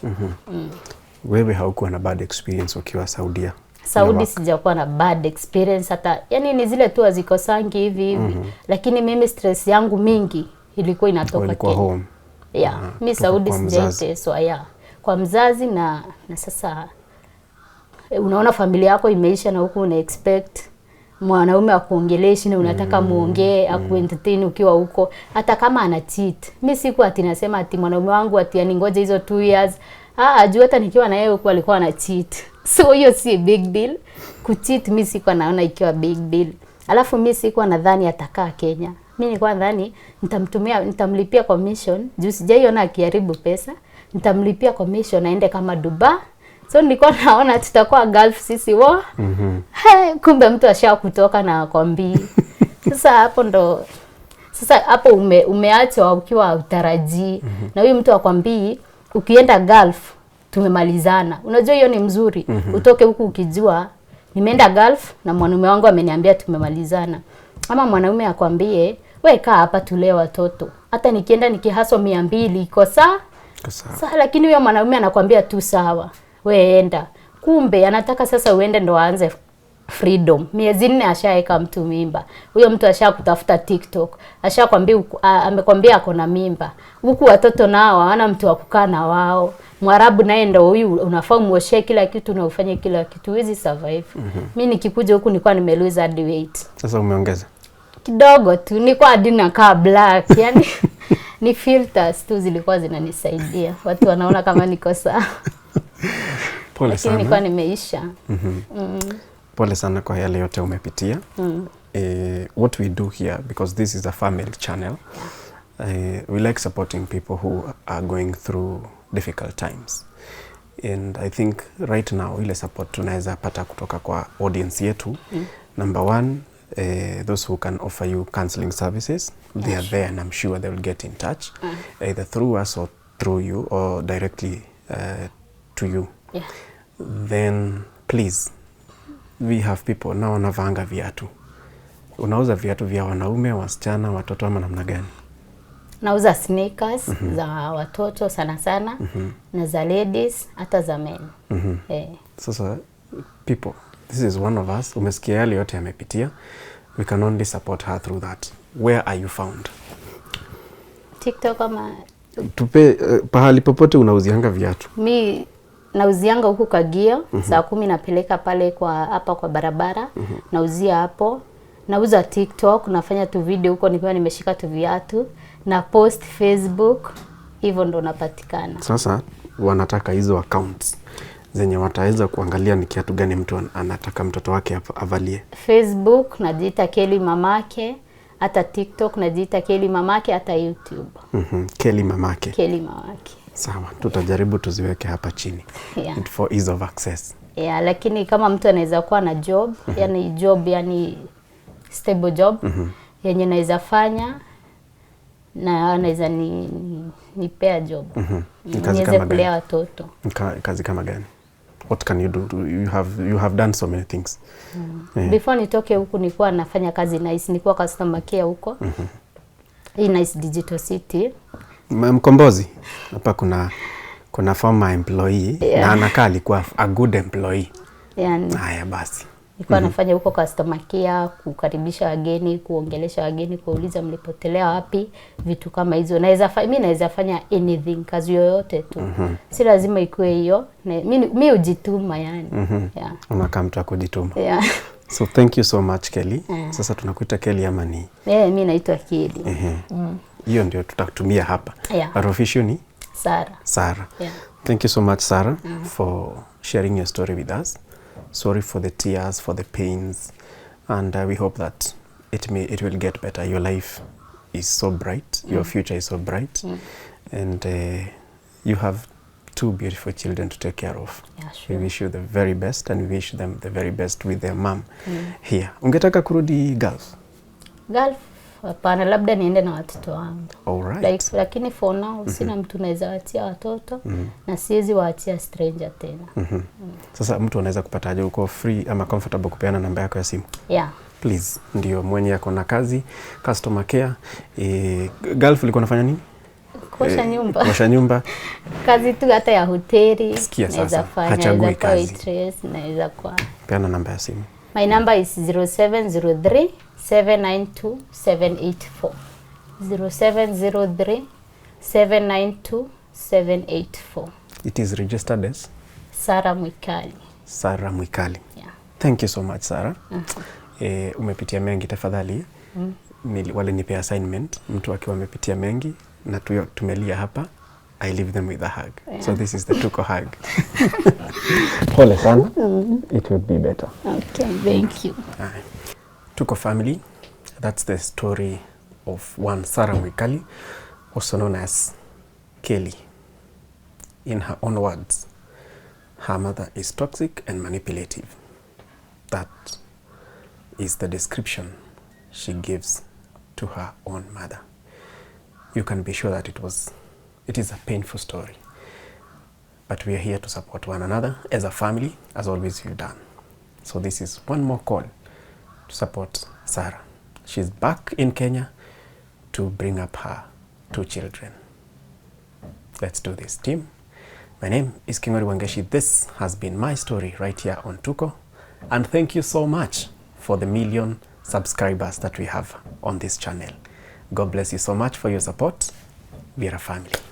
Wewe haukuwa na bad experience ukiwa Saudia? Saudi sijakuwa na bad experience hata. Yani ni zile tu azikosangi hivi. Lakini mimi stress yangu mingi ilikuwa inatoka Kenya. Home. Yeah, mimi Saudi sijaiteswa kwa mzazi na sasa unaona familia yako imeisha na huku una expect mwanaume akuongeleshi na unataka muongee akuentertain ukiwa huko hata kama ana cheat. Mimi siku ati nasema ati mwanaume wangu ati aningoje hizo 2 years. Ajua hata nikiwa na yeye huko alikuwa ana cheat. So hiyo si big deal. Kucheat mimi siku naona ikiwa big deal. Alafu mimi siku nadhani atakaa Kenya. Mimi nilikuwa nadhani nitamlipia commission, juu sijaiona akiharibu pesa. Nitamlipia commission aende kama Dubai. So nilikuwa naona tutakuwa Gulf sisi wo. Kumbe mtu asha kutoka na akwambii. Sasa hapo ndo hapo umeachwa ukiwa utarajii. Na huyu mtu akwambii ukienda Gulf tumemalizana. Unajua hiyo ni mzuri. Utoke huku ukijua nimeenda Gulf na mwanaume wangu ameniambia tumemalizana. Ama mwanaume akwambie wewe kaa hapa tulee watoto. Hata nikienda nikihaswa 200 iko sawa. Lakini huyo mwanaume anakuambia tu sawa. Wewe enda. Kumbe anataka sasa uende ndo aanze freedom. Miezi 4 ashaeka mtu mimba. Huyo mtu ashakutafuta TikTok. Ashakwambia amekwambia ako na mimba. Huku watoto nao hawana mtu wa kukaa na wao. Mwarabu naye ndo huyu unafaa muoshe kila kitu na ufanye kila kitu. Huwezi survive. Mimi nikikuja huku nilikuwa nimelose hadi weight. Sasa umeongeza? Kidogo tu. Nilikuwa hadi nakaa black. Yani ni filters tu zilikuwa zinanisaidia. Watu wanaona kama niko sawa. Pole sana. Nilikuwa nimeisha. Pole sana kwa yale yote umepitia. What we do here, because this is a family channel, we like supporting people who are going through difficult times. And I think right now ile support tunaweza pata kutoka kwa audience yetu. Number 1, those who can offer you counseling services, they are there and I'm sure they will get in touch either through us or through you or directly to you. Then please, we have people now wanavanga viatu. Unauza viatu vya wanaume, wasichana, watoto ama namna gani? Nauza sneakers za watoto sana sana na za ladies hata za men. Sasa people, this is one of us. Umesikia yale yote yamepitia. We can only support her through that. Where are you found? TikTok ama tupe pahali popote unauzianga viatu. Mi nauzianga huku Kagio, saa 10 napeleka pale hapa kwa barabara, nauzia hapo. Nauza TikTok, nafanya tu video huko nikiwa nimeshika tu viatu, na post Facebook, hivyo ndo napatikana. Sasa wanataka hizo accounts zenye wataweza kuangalia ni kiatu gani mtu anataka mtoto wake avalie. Facebook najiita Kelly Mamake, hata TikTok najiita Kelly Mamake, hata YouTube. Kelly Mamake. Kelly Mamake. Sawa, tutajaribu tuziweke hapa chini. For ease of access. Lakini kama mtu anaweza kuwa na job, yani stable job, yenye naweza fanya na anaweza nipea job. Niweze kulea watoto. Kazi kama gani? What can you do? You have done so many things. Before nitoke huku nilikuwa nafanya kazi nice, nilikuwa customer care huko. Hii Nice Digital City. Mkombozi. Hapa kuna former employee na anakaa alikuwa a good employee. Yani. Haya basi. Nilikuwa nafanya huko customer care, kukaribisha wageni, kuongelesha wageni, kuuliza mlipotelea wapi, vitu kama hizo. Mimi naweza fanya anything, kazi yoyote tu. Si lazima ikuwe hiyo. Mimi hujituma yani. Yeah. Unakaa mtu kujituma. Yeah. So thank you so much Kelly. Sasa tunakuita Kelly ama ni? Mimi naitwa Kelly. Hiyo ndio tutakutumia hapa. Yeah. But official ni? Sarah. Sarah. Yeah. Thank you so much Sarah for sharing your story with us. Sorry for the tears, for the pains, and we hope that it will get better. Your life is so bright, your future is so bright, and you have 2 beautiful children to take care of. Yeah, sure. We wish you the very best, and we wish them the very best with their mom here. Ungetaka kurudi Gulf? Gulf? Hapana, labda niende na watoto wangu. Alright. Lakini for now sina mtu naweza waachia watoto na siwezi waachia stranger tena. Sasa mtu anaweza kupataje uko free ama comfortable kupeana namba yako ya simu? Yeah. Please, ndio mwenye yako na kazi, customer care. Gulf ulikuwa unafanya nini? Kuosha nyumba. Kuosha nyumba. Kazi tu hata ya hoteli. Sikia sasa, hachagui kazi. Waitress, naweza kwa. Peana namba ya simu. My number is 0703 792 784. 0703 792 784. It is registered as Sarah Mwikali. Sarah Mwikali. Yeah. Thank you so much Sarah. Umepitia mengi tafadhali. Walinipea assignment, mtu akiwa amepitia mengi na tumelia hapa, I leave them with a hug. Yeah. So this is the Tuko hug. Pole sana. It will be better. Okay, thank you. Tuko family, that's the story of one Sarah Mwikali, also known as Kelly. In her own words, her mother is toxic and manipulative. That is the description she gives to her own mother. You can be sure that it is a painful story. But we are here to support one another as a family, as always we've done. So this is one more call to support Sarah. She's back in Kenya to bring up her 2 children. Let's do this, team. My name is Wangeshi. This has been my story right here on Tuko. And thank you so much for the 1 million subscribers that we have on this channel. God bless you so much for your support. We are a family.